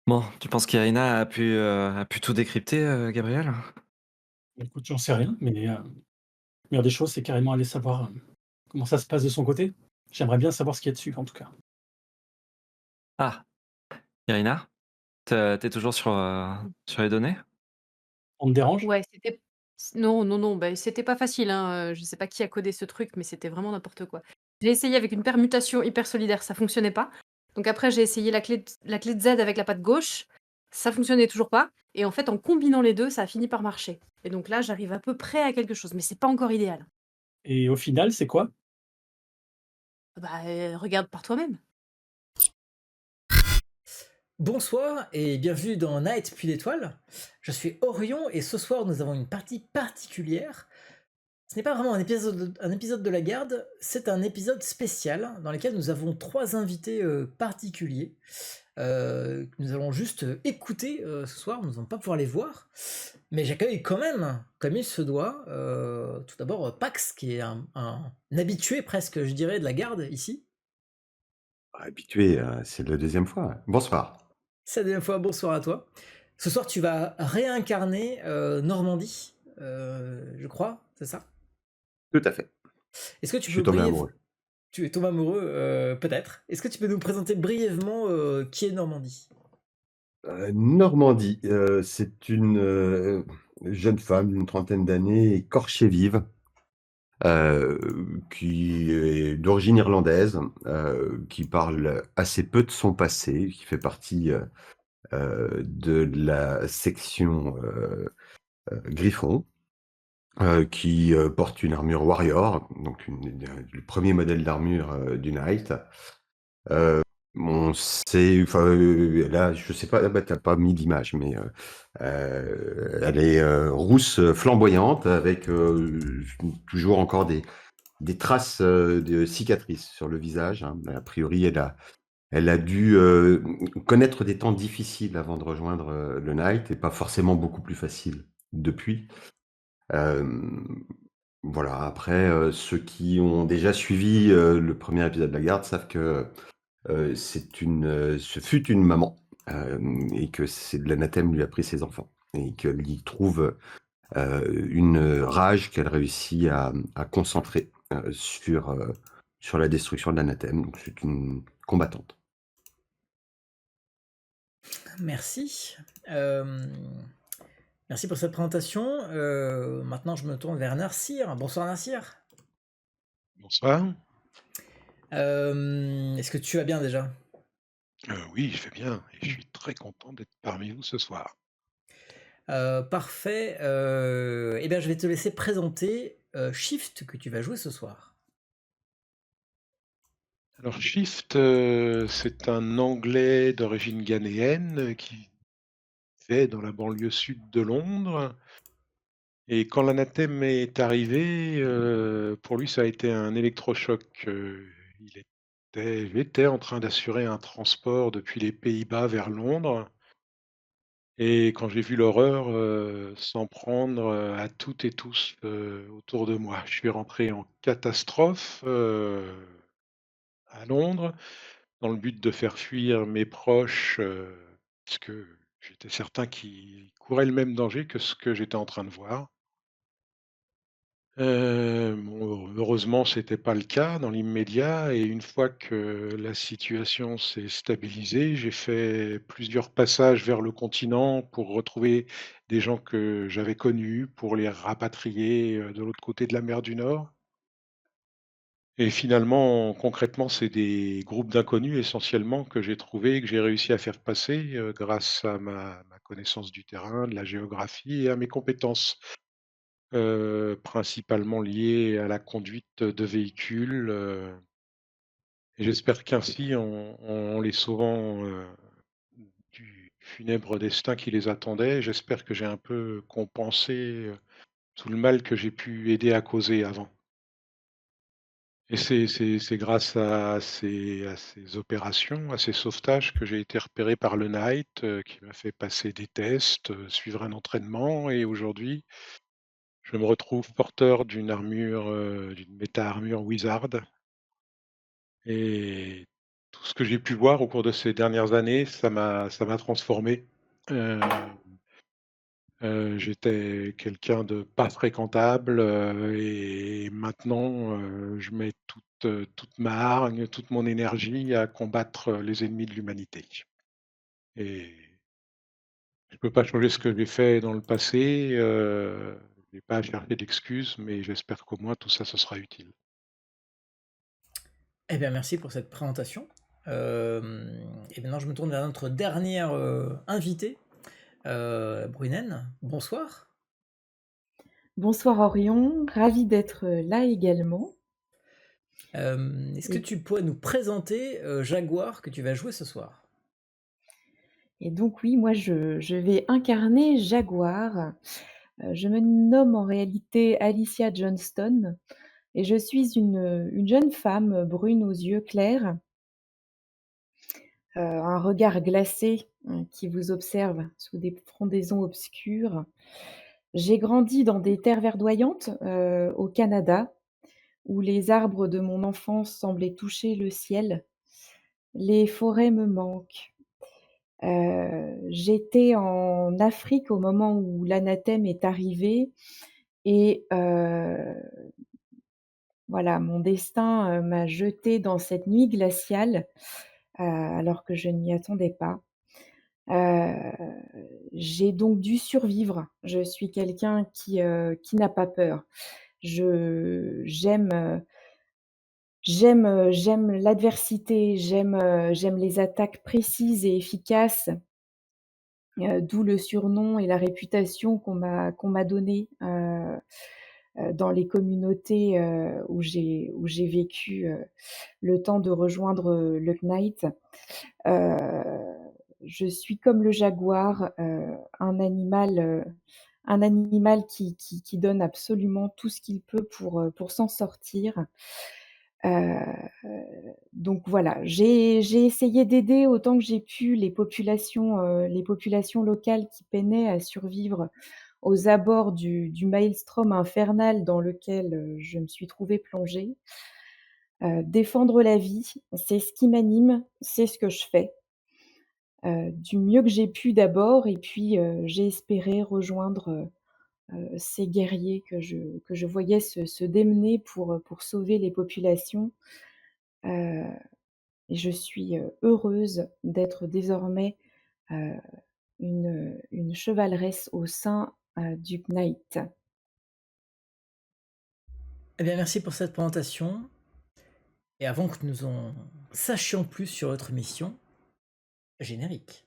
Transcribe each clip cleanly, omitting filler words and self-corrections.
Bon, tu penses qu'Irina a pu tout décrypter, Gabriel? Écoute, j'en sais rien, mais meilleure des choses, c'est carrément aller savoir, comment ça se passe de son côté. J'aimerais bien savoir ce qu'il y a dessus, en tout cas. Ah, Irina? Tu toujours sur les données? On te dérange? Ouais, c'était non, non, non, bah, c'était pas facile, hein, je sais pas qui a codé ce truc, mais c'était vraiment n'importe quoi. J'ai essayé avec une permutation hyper solidaire, ça fonctionnait pas. Donc après, j'ai essayé la clé de Z avec la patte gauche, ça fonctionnait toujours pas et en fait, en combinant les 2, ça a fini par marcher et donc là, j'arrive à peu près à quelque chose, mais c'est pas encore idéal. Et au final, c'est quoi? Bah, regarde par toi-même. Bonsoir et bienvenue dans Night puis l'étoile. Je suis Orion et ce soir nous avons une partie particulière. Ce n'est pas vraiment un épisode de la garde, c'est un épisode spécial dans lequel nous avons trois invités particuliers que nous allons juste écouter ce soir, nous n'allons pas pouvoir les voir. Mais j'accueille quand même, comme il se doit, tout d'abord Pax qui est un habitué presque, je dirais, de la garde ici. Habitué, c'est la deuxième fois. Bonsoir. C'est la deuxième fois, bonsoir à toi. Ce soir, tu vas réincarner Normandie, je crois, c'est ça? Tout à fait. Est-ce que tu Je peux suis tombé brièvement... amoureux. Tu es tombé amoureux, peut-être. Est-ce que tu peux nous présenter brièvement qui est Normandie? Normandie, c'est une, jeune femme d'une trentaine d'années, écorchée vive, qui est d'origine irlandaise, qui parle assez peu de son passé, qui fait partie, de la section, Griffon, qui, porte une armure warrior, donc le 1er modèle d'armure, du Knight. Heu, on sait enfin, là, je sais pas, ah bah, tu pas mis d'image, mais elle est, rousse, flamboyante avec, toujours encore des traces, de cicatrices sur le visage, hein. A priori, elle a dû, connaître des temps difficiles avant de rejoindre, le Knight et pas forcément beaucoup plus facile depuis. Hem, voilà, après, ceux qui ont déjà suivi, le premier épisode de La Garde savent que ce fut une maman, et que c'est l'anathème lui a pris ses enfants et qu'elle y trouve, une rage qu'elle réussit à concentrer, sur la destruction de l'anathème. Donc c'est une combattante. Merci. Euh, Merci pour cette présentation. Maintenant, je me tourne vers Narsir. Bonsoir Narsir. Bonsoir. Est-ce que tu vas bien déjà? Oui, je vais bien et je suis très content d'être parmi vous ce soir. Parfait. Eh bien, je vais te laisser présenter Shift que tu vas jouer ce soir. Alors Shift, c'est un Anglais d'origine ghanéenne, qui vit dans la banlieue sud de Londres et quand l'anathème est arrivé, pour lui ça a été un électrochoc. Il était en train d'assurer un transport depuis les Pays-Bas vers Londres et quand j'ai vu l'horreur, s'en prendre, à toutes et tous, autour de moi, je suis rentré en catastrophe, à Londres, dans le but de faire fuir mes proches, puisque j'étais certain qu'ils couraient le même danger que ce que j'étais en train de voir. Bon, heureusement, c'était pas le cas dans l'immédiat et une fois que la situation s'est stabilisée, j'ai fait plusieurs passages vers le continent pour retrouver des gens que j'avais connus, pour les rapatrier, de l'autre côté de la mer du Nord. Et finalement, concrètement, c'est des groupes d'inconnus essentiellement que j'ai trouvés et que j'ai réussi à faire passer, grâce à ma connaissance du terrain, de la géographie et à mes compétences, principalement liées à la conduite de véhicules, et j'espère qu'ainsi en les sauvant, du funèbre destin qui les attendait, j'espère que j'ai un peu compensé, tout le mal que j'ai pu aider à causer avant. Et c'est grâce à ces opérations, à ces sauvetages que j'ai été repéré par le Knight, qui m'a fait passer des tests, suivre un entraînement et aujourd'hui, je me retrouve porteur d'une armure, d'une méta-armure Wizard et tout tout ce que j'ai pu voir au cours de ces dernières années, ça m'a transformé. Heu j'étais quelqu'un de pas fréquentable, et maintenant, je mets toute ma hargne, toute mon énergie à combattre les ennemis de l'humanité. Et je peux pas changer ce que j'ai fait dans le passé, j'ai pas à chercher d'excuses, mais j'espère qu'au moins tout ça, ce sera utile. Eh bien, merci pour cette présentation. Et maintenant, je me tourne vers notre dernière invitée, Brunen. Bonsoir. Bonsoir Orion, ravie d'être là également. Est-ce que tu pourrais nous présenter Jaguar que tu vas jouer ce soir? Et donc oui, moi je vais incarner Jaguar. Je me nomme en réalité Alicia Johnston et je suis une jeune femme brune aux yeux clairs, un regard glacé qui vous observe sous des frondaisons obscures. J'ai grandi dans des terres verdoyantes au Canada, où les arbres de mon enfance semblaient toucher le ciel. Les forêts me manquent. J'étais en Afrique au moment où l'anathème est arrivé et voilà, mon destin, m'a jetée dans cette nuit glaciale, alors que je ne m'y attendais pas. Heu, j'ai donc dû survivre. Je suis quelqu'un qui n'a pas peur. Je j'aime l'adversité, j'aime les attaques précises et efficaces. D'où le surnom et la réputation qu'on m'a donnée, dans les communautés, où j'ai vécu, le temps de rejoindre, le CNIGHT. Heu, je suis comme le jaguar, un animal qui donne absolument tout ce qu'il peut pour s'en sortir. Heu, donc voilà, j'ai essayé d'aider autant que j'ai pu les populations locales qui peinaient à survivre aux abords du maelstrom infernal dans lequel, je me suis trouvée plongée. Défendre la vie, c'est ce qui m'anime, c'est ce que je fais, du mieux que j'ai pu d'abord et puis, j'ai espéré rejoindre, ces guerriers que je voyais se démener pour sauver les populations. Heu et je suis, heureuse d'être désormais, heu, une chevaleresse au sein, du CNIGHT. Eh bien, merci pour cette présentation. Et avant que nous en sachions plus sur votre mission, générique.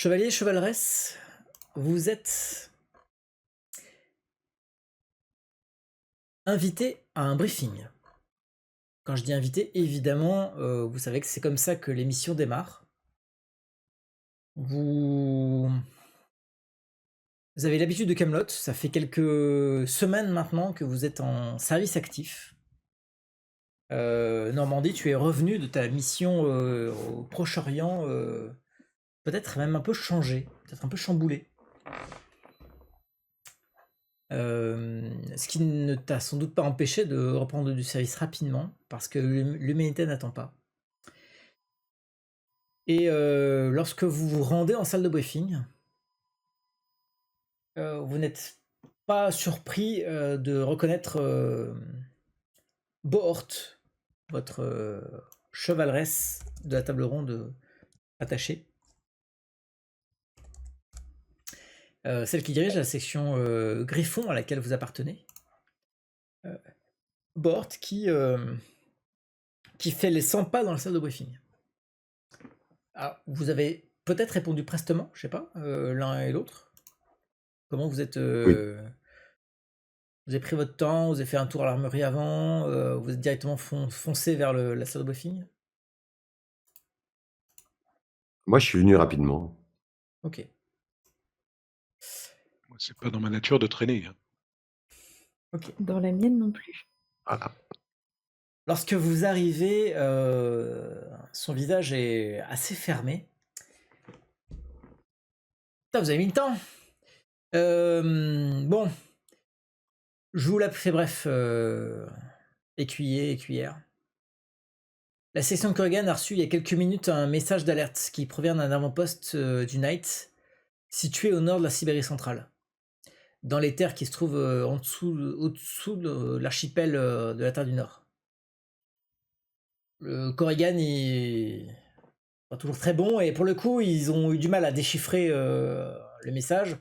Chevalier, chevaleresse, vous êtes invité à un briefing. Quand je dis invité, évidemment, vous savez que c'est comme ça que l'émission démarre. Vous avez l'habitude de Camelot, ça fait quelques semaines maintenant que vous êtes en service actif. Normandie, tu es revenu de ta mission au Proche-Orient, peut-être même un peu changé, peut-être un peu chamboulé. Ce qui ne t'a sans doute pas empêché de reprendre du service rapidement, parce que l'humanité n'attend pas. Et lorsque vous vous rendez en salle de briefing, vous n'êtes pas surpris de reconnaître Bohort, votre chevaleresse de la table ronde attachée. Celle qui dirige la section Griffon à laquelle vous appartenez. Bohort qui fait les 100 pas dans la salle de briefing. Alors, vous avez peut-être répondu prestement, je sais pas, l'un et l'autre. Comment vous êtes Oui. Vous avez pris votre temps, vous avez fait un tour à l'armurerie avant, vous êtes directement foncé vers la salle de briefing? Moi, je suis venu rapidement. Ok. Moi, c'est pas dans ma nature de traîner, hein. Ok. Dans la mienne non plus. Voilà. Lorsque vous arrivez, son visage est assez fermé. Putain, vous avez mis le temps. Bon, je vous la fais bref. Écuyer, écuyère. La section de Corrigan a reçu il y a quelques minutes un message d'alerte qui provient d'un avant-poste du Knight situé au nord de la Sibérie centrale, dans les terres qui se trouvent au-dessous de l'archipel de la Terre du Nord. Le Corrigan est pas toujours très bon et pour le coup ils ont eu du mal à déchiffrer le message,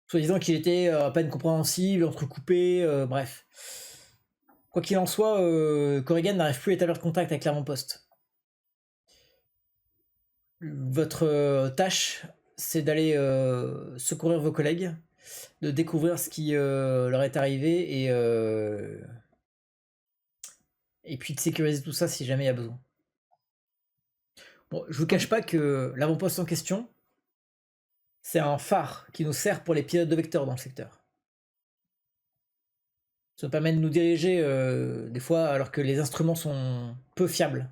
soi-disant qu'il était à peine compréhensible, entrecoupé, bref. Quoi qu'il en soit, Corrigan n'arrive plus à établir de contact avec l'avant-poste. Votre tâche, c'est d'aller secourir vos collègues, de découvrir ce qui leur est arrivé et puis de sécuriser tout ça si jamais il y a besoin. Bon, je vous cache pas que l'avant-poste en question, c'est un phare qui nous sert pour les pilotes de vecteurs dans le secteur. Ça nous permet de nous diriger des fois alors que les instruments sont peu fiables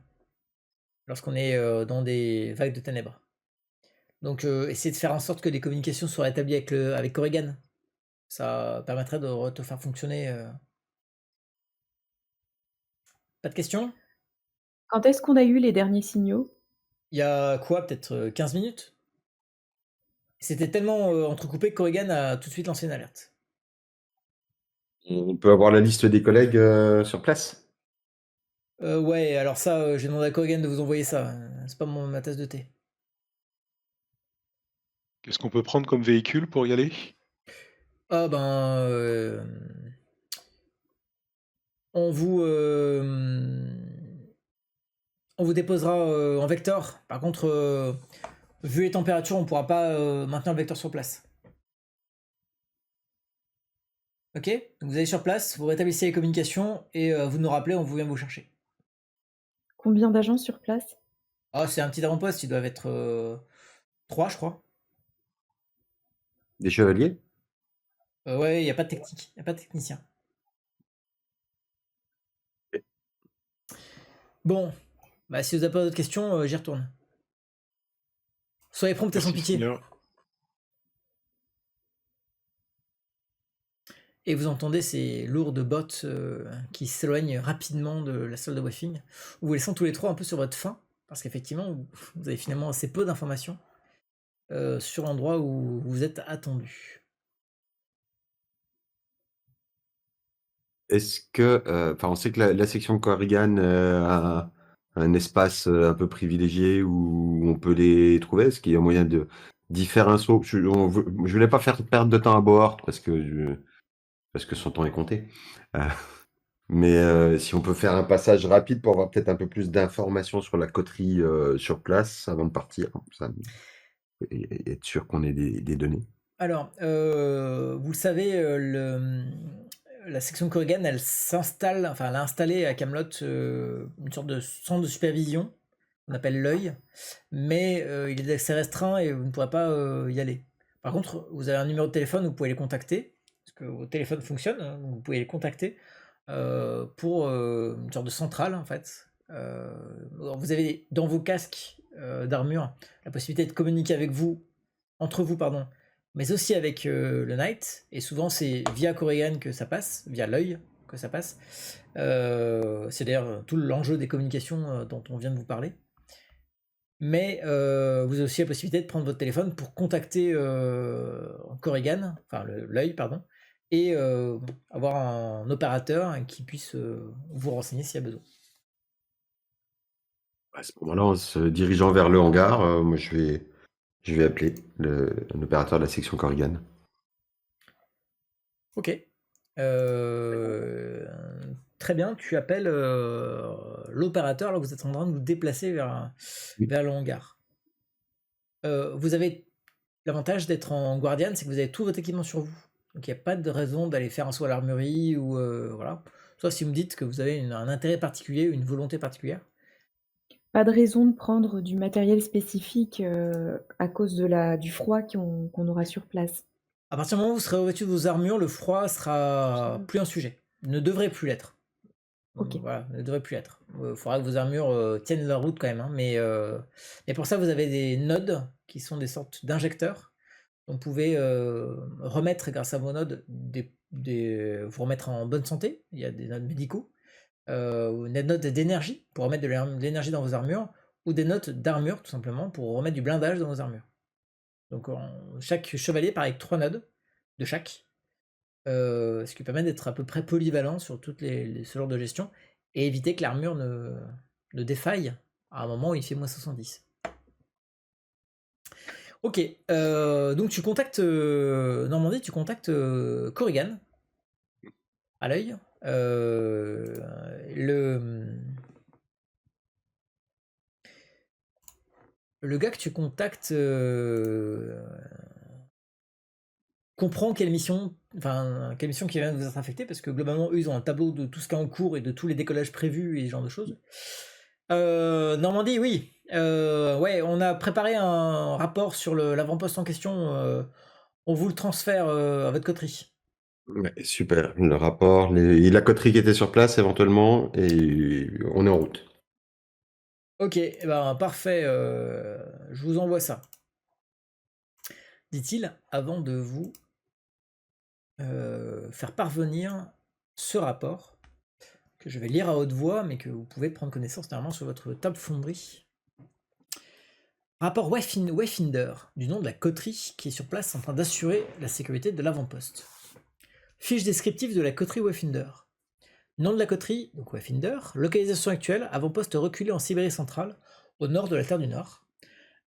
lorsqu'on est dans des vagues de ténèbres. Donc essayez de faire en sorte que des communications soient établies avec Corrigan. Ça permettrait de te faire fonctionner. Pas de questions? Quand est-ce qu'on a eu les derniers signaux? Il y a quoi, peut-être 15 minutes? C'était tellement entrecoupé que Corrigan a tout de suite lancé une alerte. On peut avoir la liste des collègues sur place? Ouais, alors ça, j'ai demandé à Corrigan de vous envoyer ça. C'est pas ma tasse de thé. Qu'est-ce qu'on peut prendre comme véhicule pour y aller? Ah ben... on vous déposera en vecteur. Par contre, vu les températures, on pourra pas maintenir le vecteur sur place. Ok? Donc vous allez sur place, vous rétablissez les communications et vous nous rappelez, on vient vous chercher. Combien d'agents sur place? Ah, c'est un petit avant-poste, ils doivent être 3, je crois. Des chevaliers? Ouais, il n'y a pas de technique, il n'y a pas de technicien. Bon, bah si vous n'avez pas d'autres questions, j'y retourne. Soyez prompt et sans Merci, pitié. Seigneur. Et vous entendez ces lourdes bottes qui s'éloignent rapidement de la salle de briefing. Vous vous laissant tous les trois un peu sur votre faim, parce qu'effectivement, vous avez finalement assez peu d'informations sur l'endroit où vous êtes attendu. Est-ce que, on sait que la section Corrigan a un espace un peu privilégié où on peut les trouver? Est-ce qu'il y a moyen d'y faire un saut? Je voulais pas faire perdre de temps à Bohort parce que son temps est compté. Mais si on peut faire un passage rapide pour avoir peut-être un peu plus d'informations sur la coterie sur place avant de partir, et être sûr qu'on ait des données. Alors, vous le savez, la section Corrigan, elle a installé à Camelot une sorte de centre de supervision qu'on appelle l'œil, mais il est assez restreint et vous ne pourrez pas y aller. Par contre, vous avez un numéro de téléphone, vous pouvez les contacter, parce que vos téléphones fonctionnent, hein, donc vous pouvez les contacter pour une sorte de centrale en fait. Vous avez dans vos casques d'armure la possibilité de communiquer entre vous, mais aussi avec le Knight, et souvent c'est via Corrigan que ça passe, via l'œil que ça passe. C'est d'ailleurs tout l'enjeu des communications dont on vient de vous parler. Mais vous avez aussi la possibilité de prendre votre téléphone pour contacter Corrigan, enfin l'œil, pardon, et avoir un opérateur qui puisse vous renseigner s'il y a besoin. À ce moment-là, en se dirigeant vers le hangar, moi je vais appeler un opérateur de la section Corrigan. Ok. Très bien, tu appelles l'opérateur, là vous êtes en train de vous déplacer vers le hangar. Vous avez l'avantage d'être en Guardian, c'est que vous avez tout votre équipement sur vous. Donc il n'y a pas de raison d'aller faire un saut à l'armurerie ou voilà. Soit si vous me dites que vous avez un intérêt particulier, une volonté particulière. Pas de raison de prendre du matériel spécifique, à cause du froid qu'on aura sur place. À partir du moment où vous serez revêtu de vos armures, le froid sera plus un sujet. Ne devrait plus l'être. OK. Voilà, ne devrait plus l'être. Il faudra que vos armures tiennent la route quand même, hein, mais pour ça, vous avez des nodes qui sont des sortes d'injecteurs. Vous pouvez remettre, grâce à vos nodes, vous remettre en bonne santé. Il y a des nodes médicaux, des nodes d'énergie pour remettre de l'énergie dans vos armures, ou des notes d'armure, tout simplement, pour remettre du blindage dans vos armures. Donc chaque chevalier part avec 3 nodes de chaque, ce qui permet d'être à peu près polyvalent sur toutes ce genre de gestion et éviter que l'armure ne défaille à un moment où il fait -70. Ok, donc tu contactes Normandie, tu contactes Corrigan à l'œil. Le gars que tu contactes comprend quelle mission qui vient de vous être affectée, parce que globalement, eux, ils ont un tableau de tout ce qui est en cours et de tous les décollages prévus et ce genre de choses. Normandie, oui. Ouais, on a préparé un rapport sur l'avant-poste en question. On vous le transfère à votre coterie. Ouais, super. Le rapport, la coterie qui était sur place éventuellement, et on est en route. Ok, ben, parfait. Je vous envoie ça, dit-il, avant de vous faire parvenir ce rapport, que je vais lire à haute voix, mais que vous pouvez prendre connaissance normalement sur votre table fonderie. Rapport Wayfinder, du nom de la coterie qui est sur place en train d'assurer la sécurité de l'avant-poste. Fiche descriptive de la coterie Wayfinder. Nom de la coterie, donc Wayfinder. Localisation actuelle, avant-poste reculé en Sibérie centrale, au nord de la Terre du Nord.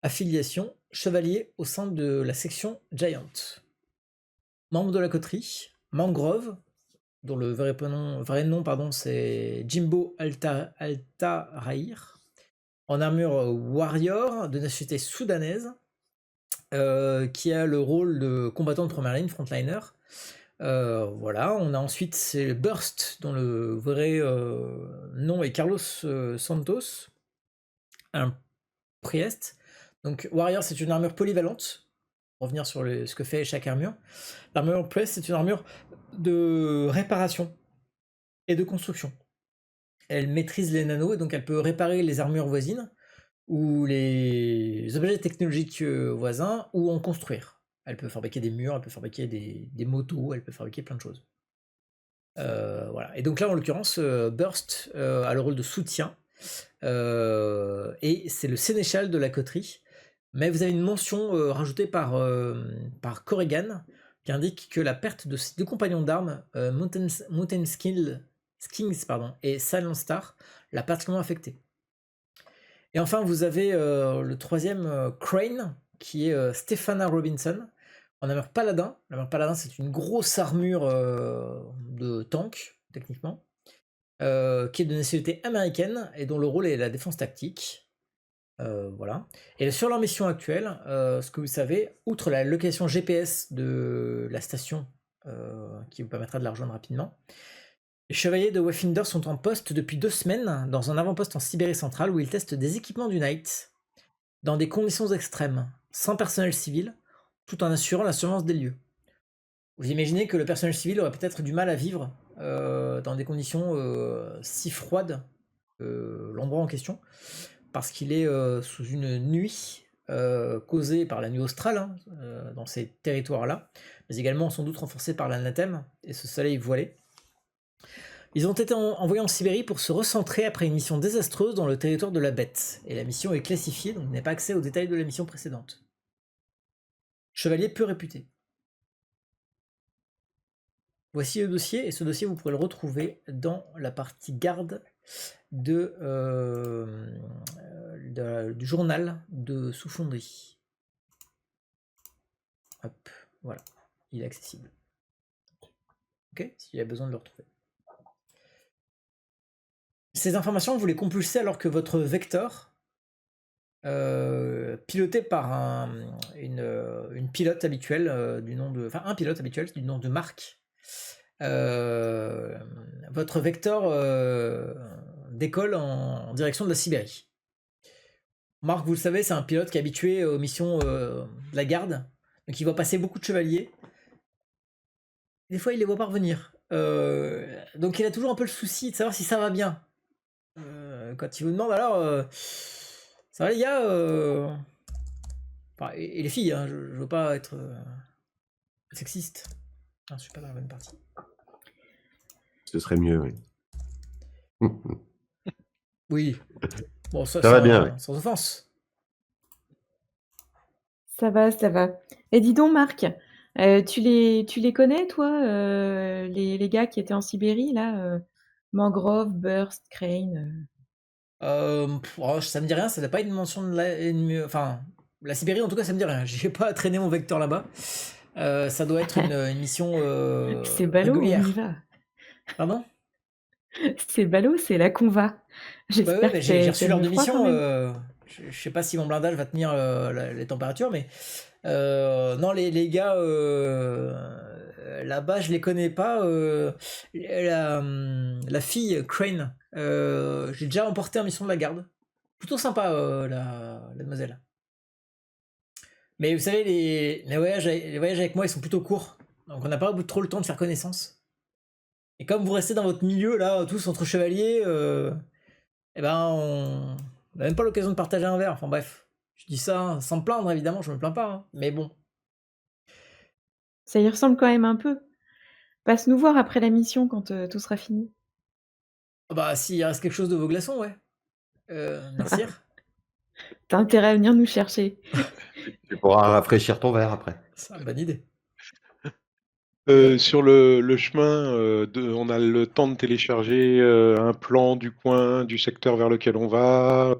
Affiliation, chevalier au sein de la section Giant. Membre de la coterie, Mangrove, dont le vrai nom c'est Jimbo Altarahir, en armure warrior de nationalité soudanaise, qui a le rôle de combattant de première ligne, frontliner. Voilà, on a ensuite c'est Burst, dont le vrai nom est Carlos Santos, un Priest. Donc Warrior, c'est une armure polyvalente. Pour revenir sur ce que fait chaque armure. L'armure Priest, c'est une armure de réparation et de construction. Elle maîtrise les nanos et donc elle peut réparer les armures voisines ou les objets technologiques voisins ou en construire. Elle peut fabriquer des murs, elle peut fabriquer des motos, elle peut fabriquer plein de choses. Voilà. Et donc là, en l'occurrence, Burst a le rôle de soutien et c'est le sénéchal de la coterie. Mais vous avez une mention rajoutée par Corrigan qui indique que la perte de ses 2 compagnons d'armes, Mountain Skings et Silent Star, l'a particulièrement affecté. Et enfin, vous avez le 3e Crane, qui est Stephana Robinson, en armure paladin. L'armure paladin, c'est une grosse armure de tank, techniquement, qui est de nationalité américaine et dont le rôle est la défense tactique. Voilà. Et sur leur mission actuelle, ce que vous savez, outre la location GPS de la station, qui vous permettra de la rejoindre rapidement, les chevaliers de Wayfinder sont en poste depuis 2 semaines dans un avant-poste en Sibérie centrale où ils testent des équipements du Knight dans des conditions extrêmes, sans personnel civil, tout en assurant la surveillance des lieux. Vous imaginez que le personnel civil aurait peut-être du mal à vivre dans des conditions si froides que l'endroit en question, parce qu'il est sous une nuit causée par la nuit australe dans ces territoires-là, mais également sans doute renforcée par l'anathème et ce soleil voilé. Ils ont été envoyés en Sibérie pour se recentrer après une mission désastreuse dans le territoire de la Bête, et la mission est classifiée, donc n'a pas accès aux détails de la mission précédente. Chevalier peu réputé. Voici le dossier, et ce dossier vous pourrez le retrouver dans la partie garde du journal de sous-fonderie. Hop, voilà, il est accessible. Ok, s'il a besoin de le retrouver. Ces informations, vous les compulsez alors que votre vecteur piloté par une pilote habituelle du nom de... Enfin, un pilote habituel du nom de Marc. Votre vecteur décolle en direction de la Sibérie. Marc, vous le savez, c'est un pilote qui est habitué aux missions de la garde. Donc il va passer beaucoup de chevaliers. Des fois, il les voit pas revenir. Donc il a toujours un peu le souci de savoir si ça va bien. Quand il vous demande alors, ça va les gars Enfin, et les filles, hein, je veux pas être sexiste. Ah, je suis pas dans la bonne partie. Ce serait mieux, oui. Oui. Bon, ça Ça va bien, oui. sans offense. Ça va, ça va. Et dis donc, Marc, tu les connais, toi, les gars qui étaient en Sibérie, là, Mangrove, Burst, Crane Ça me dit rien, ça n'a pas une mention de enfin, la Sibérie, en tout cas, ça me dit rien. J'ai pas traîné mon vecteur là-bas. Ça doit être une mission C'est ballot, on régulière. y va. Pardon? C'est ballot, c'est là qu'on va. Bah J'espère ouais, que mais j'ai reçu t'aimes l'heure le de froid quand mission. même. Je sais pas si mon blindage va tenir les températures, mais non, les gars là-bas, je les connais pas. La fille Crane, j'ai déjà emporté en mission de la garde. Plutôt sympa, la demoiselle. Mais vous savez, les voyages avec moi, ils sont plutôt courts. Donc on n'a pas trop le temps de faire connaissance. Et comme vous restez dans votre milieu, là, tous entre chevaliers, eh ben, on n'a même pas l'occasion de partager un verre. Enfin bref, je dis ça sans me plaindre, évidemment, je me plains pas. Hein. Mais bon, Ça y ressemble quand même un peu. Passe nous voir après la mission quand tout sera fini. bah s'il reste quelque chose de vos glaçons, ouais. Merci. T'as intérêt à venir nous chercher. Tu pourras rafraîchir ton verre après. C'est une bonne idée. Sur le chemin, on a le temps de télécharger un plan du coin, du secteur vers lequel on va,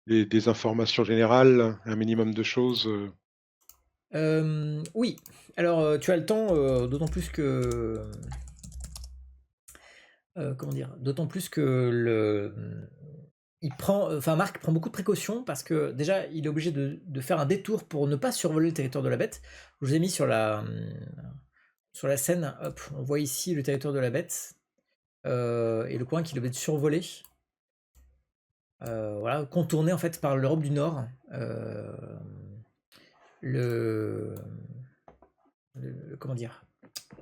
des informations générales, un minimum de choses. Oui, alors tu as le temps, d'autant plus que... comment dire? D'autant plus que Marc prend beaucoup de précautions parce que déjà, il est obligé de faire un détour pour ne pas survoler le territoire de la bête. Je vous ai mis sur la scène, hop, on voit ici le territoire de la bête et le coin qu'il est obligé de survoler. Voilà, contourné en fait par l'Europe du Nord. Comment dire?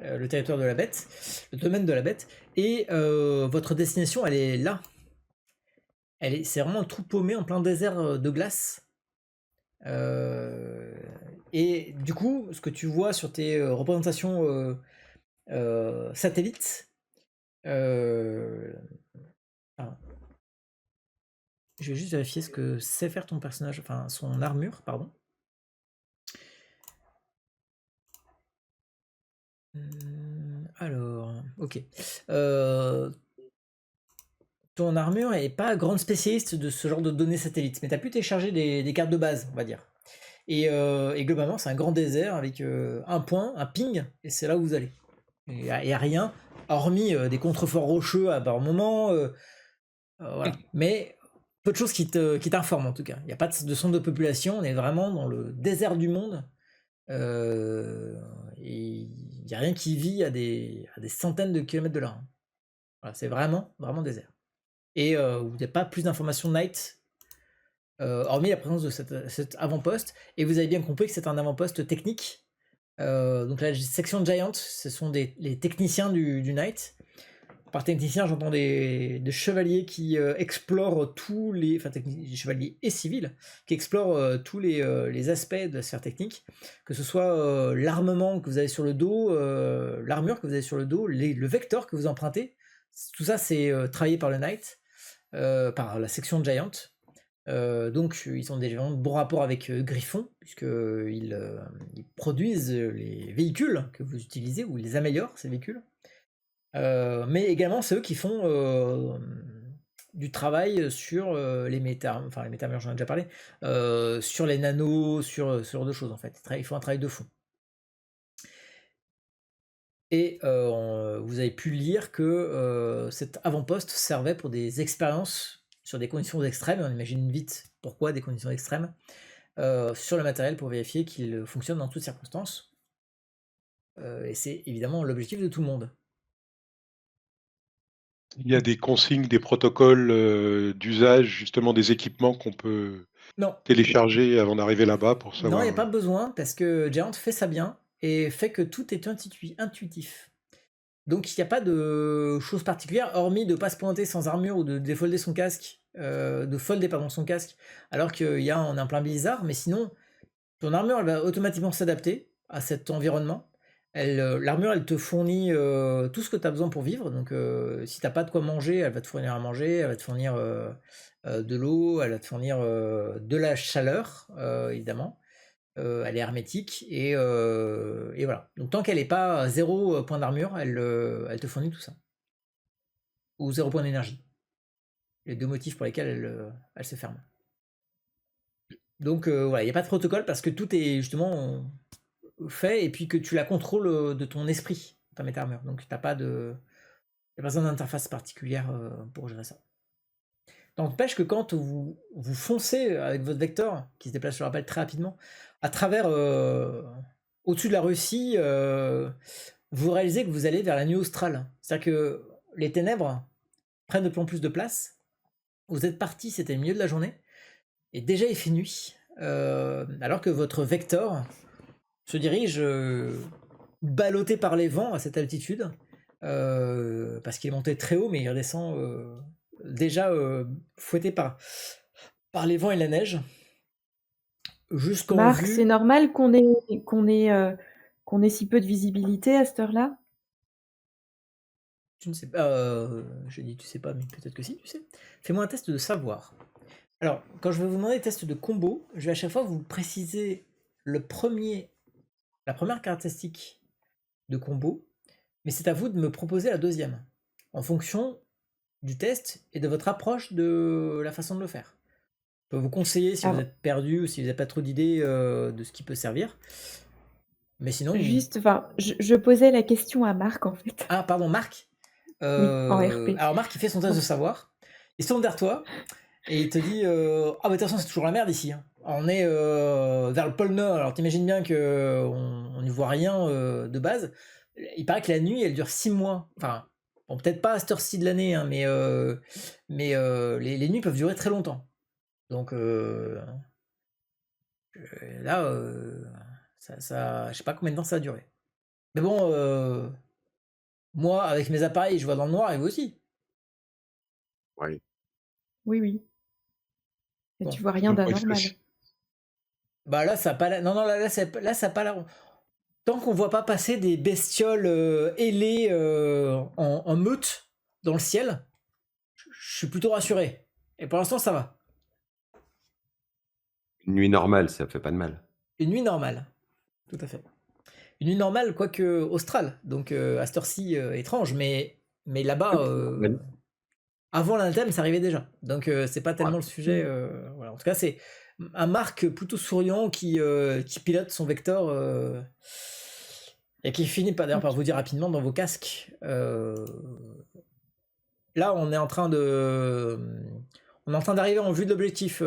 Le territoire de la bête, le domaine de la bête, et votre destination, elle est là. C'est vraiment un trou paumé en plein désert de glace. Et du coup, ce que tu vois sur tes représentations satellites, je vais juste vérifier ce que sait faire ton personnage, enfin son armure, pardon. Alors, ok. Ton armure est pas grande spécialiste de ce genre de données satellites, mais tu as pu télécharger des cartes de base, on va dire. Et globalement, c'est un grand désert avec un point, un ping, et c'est là où vous allez. Il n'y a rien, hormis des contreforts rocheux à par moment. Voilà. Mais peu de choses qui t'informent en tout cas. Il n'y a pas de centre de population, on est vraiment dans le désert du monde. Et il n'y a rien qui vit à des centaines de kilomètres de là. Hein. Voilà, c'est vraiment, vraiment désert. Et vous n'avez pas plus d'informations Night, hormis la présence de cet avant-poste. Et vous avez bien compris que c'est un avant-poste technique. Donc la section Giant, ce sont les techniciens du Night. Par technicien, j'entends des chevaliers qui explorent tous les... Enfin, des chevaliers et civils, qui explorent tous les aspects de la sphère technique, que ce soit l'armement que vous avez sur le dos, l'armure que vous avez sur le dos, le vecteur que vous empruntez. Tout ça, c'est travaillé par le Knight, par la section Giant. Donc, ils ont des vraiment de bons rapports avec Griffon, puisqu'ils produisent les véhicules que vous utilisez, ou ils les améliorent, ces véhicules. Mais également, c'est eux qui font du travail sur les métamères, j'en ai déjà parlé, sur les nanos, sur ce genre de choses en fait. Ils font un travail de fond. Et vous avez pu lire que cet avant-poste servait pour des expériences sur des conditions extrêmes. On imagine vite pourquoi des conditions extrêmes. sur le matériel pour vérifier qu'il fonctionne dans toutes circonstances. Et c'est évidemment l'objectif de tout le monde. Il y a des consignes, des protocoles d'usage, justement des équipements qu'on peut Non, télécharger avant d'arriver là-bas pour non, il n'y savoir. a pas besoin parce que Giant fait ça bien et fait que tout est intuitif. Donc il n'y a pas de choses particulières, hormis de ne pas se pointer sans armure ou de défolder son casque, de folder pardon, son casque, alors qu'on est en plein blizzard, mais sinon, ton armure elle va automatiquement s'adapter à cet environnement. L'armure elle te fournit tout ce que tu as besoin pour vivre, donc si tu n'as pas de quoi manger, elle va te fournir à manger, elle va te fournir de l'eau, elle va te fournir de la chaleur, évidemment. Elle est hermétique et voilà. Donc tant qu'elle n'est pas à 0 point d'armure, elle te fournit tout ça. Ou 0 point d'énergie. Les deux motifs pour lesquels elle se ferme. Donc voilà, il n'y a pas de protocole parce que tout est justement fait et puis que tu la contrôles de ton esprit, ta méta-armure. Donc t'as pas de. Il n'y a pas besoin d'interface particulière pour gérer ça. N'empêche que quand vous foncez avec votre vecteur, qui se déplace, je le rappelle, très rapidement, à travers, au-dessus de la Russie, vous réalisez que vous allez vers la nuit australe. C'est-à-dire que les ténèbres prennent de plus en plus de place. Vous êtes parti, c'était le milieu de la journée, et déjà il fait nuit, alors que votre vecteur se dirige ballotté par les vents à cette altitude, parce qu'il est monté très haut, mais il redescend déjà fouetté par les vents et la neige. Jusqu'en Marc, vue. c'est normal qu'on ait si peu de visibilité à cette heure-là? Tu ne sais pas. J'ai dit tu sais pas, mais peut-être que si, tu sais. Fais-moi un test de savoir. Alors, quand je vais vous demander des tests de combo, je vais à chaque fois vous préciser la première caractéristique de combo, mais c'est à vous de me proposer la deuxième, en fonction du test et de votre approche de la façon de le faire. Je peux vous conseiller si vous Alors, êtes perdu ou si vous n'avez pas trop d'idées de ce qui peut servir. Mais sinon. juste, enfin, je posais la question à Marc en fait. Ah, pardon, Marc. Oui, en RP. Alors, Marc, il fait son test de savoir. Il se tourne vers toi et il te dit ah, bah, de toute façon, c'est toujours la merde ici. Hein. On est vers le pôle Nord. Alors, t'imagines bien qu'on n'y voit rien de base. Il paraît que la nuit, elle dure 6 mois. Enfin, bon, peut-être pas à cette heure-ci de l'année, hein, mais les nuits peuvent durer très longtemps. Donc là, ça, je sais pas combien de temps ça a duré. Mais bon, moi, avec mes appareils, je vois dans le noir et vous aussi. Oui. Oui, oui. Et Bon. tu vois rien d'anormal. Bah là, ça a pas la... Non, non, là, ça a pas la... Tant qu'on voit pas passer des bestioles ailées en meute dans le ciel, je suis plutôt rassuré. Et pour l'instant, ça va. Une nuit normale, ça fait pas de mal. Une nuit normale. Tout à fait. Une nuit normale, quoique australe. Donc, à cette heure-ci, étrange. Mais là-bas, avant l'anathème, ça arrivait déjà. Donc, c'est pas tellement le sujet. Voilà. En tout cas, c'est un Marc plutôt souriant qui pilote son vecteur et qui finit d'ailleurs par vous dire rapidement dans vos casques. Là, on est en train d'arriver en vue de l'objectif.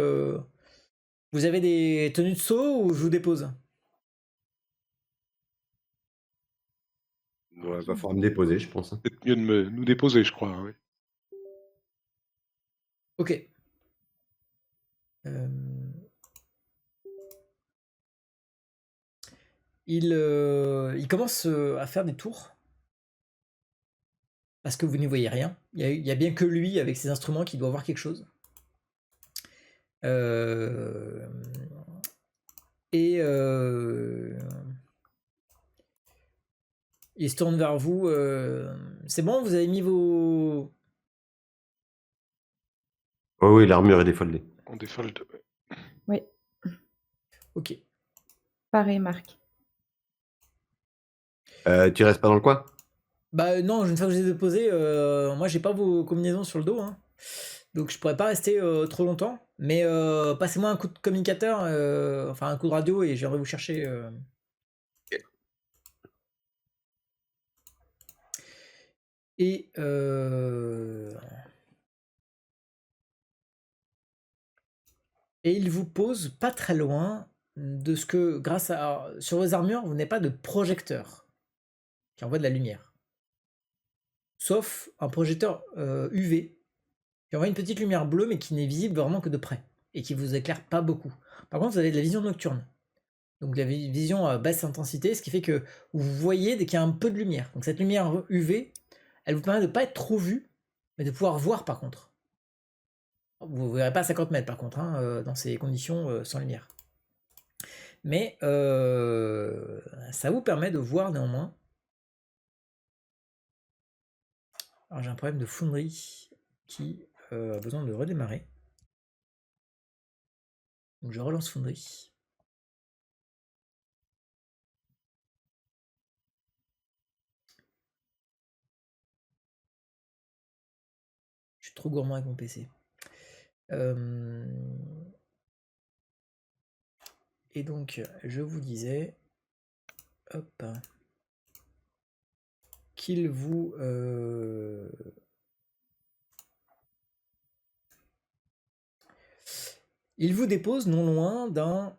Vous avez des tenues de saut ou je vous dépose? Ouais, va falloir me déposer, je pense. Hein. C'est peut-être mieux de nous déposer, je crois. Oui. Ok. Il commence à faire des tours. Parce que vous n'y voyez rien. Il y a bien que lui, avec ses instruments, qui doit voir quelque chose. Et il se tourne vers vous. C'est bon, vous avez mis vos... Oh oui, l'armure est défoldée. On défold. Oui, Ok. pareil, Marc. Tu restes pas dans le coin? Bah non, une fois que je les ai déposés, moi j'ai pas vos combinaisons sur le dos. Hein. Donc je pourrais pas rester trop longtemps. Mais passez-moi un coup de communicateur, enfin un coup de radio et je viendrai vous chercher. Et et il vous pose pas très loin de ce que, sur vos armures, vous n'avez pas de projecteur qui envoie de la lumière. Sauf un projecteur UV qui envoie une petite lumière bleue, mais qui n'est visible vraiment que de près et qui vous éclaire pas beaucoup. Par contre, vous avez de la vision nocturne. Donc de la vision à basse intensité, ce qui fait que vous voyez dès qu'il y a un peu de lumière. Donc cette lumière UV, elle vous permet de ne pas être trop vue, mais de pouvoir voir par contre. Vous ne verrez pas à 50 mètres par contre, hein, dans ces conditions sans lumière. Mais ça vous permet de voir néanmoins. Alors j'ai un problème de Foundry qui a besoin de redémarrer. Donc je relance Foundry. Je suis trop gourmand avec mon PC. Et donc, je vous disais, hop, qu'il vous il vous dépose non loin d'un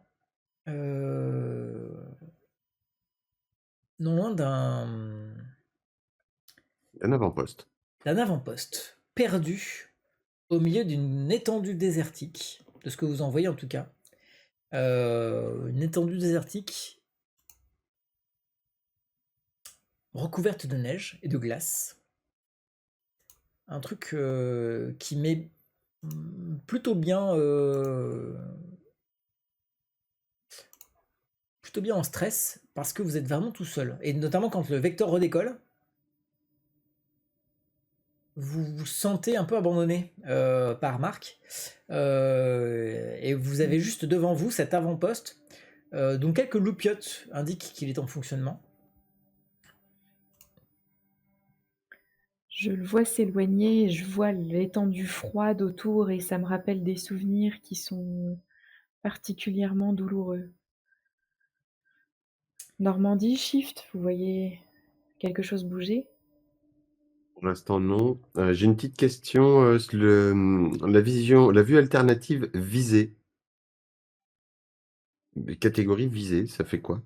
Un avant-poste. d'un avant-poste perdu au milieu d'une étendue désertique, de ce que vous en voyez en tout cas. Une étendue désertique recouverte de neige et de glace. Un truc qui met plutôt bien en stress parce que vous êtes vraiment tout seul. Et notamment quand le vecteur redécolle, vous vous sentez un peu abandonné par Marc. Et vous avez juste devant vous cet avant-poste dont quelques loupiottes indiquent qu'il est en fonctionnement. Je le vois s'éloigner, je vois l'étendue froide autour et ça me rappelle des souvenirs qui sont particulièrement douloureux. Normandie, Shift, vous voyez quelque chose bouger? Pour l'instant, non. J'ai une petite question. La vue alternative visée. Catégorie visée, ça fait quoi?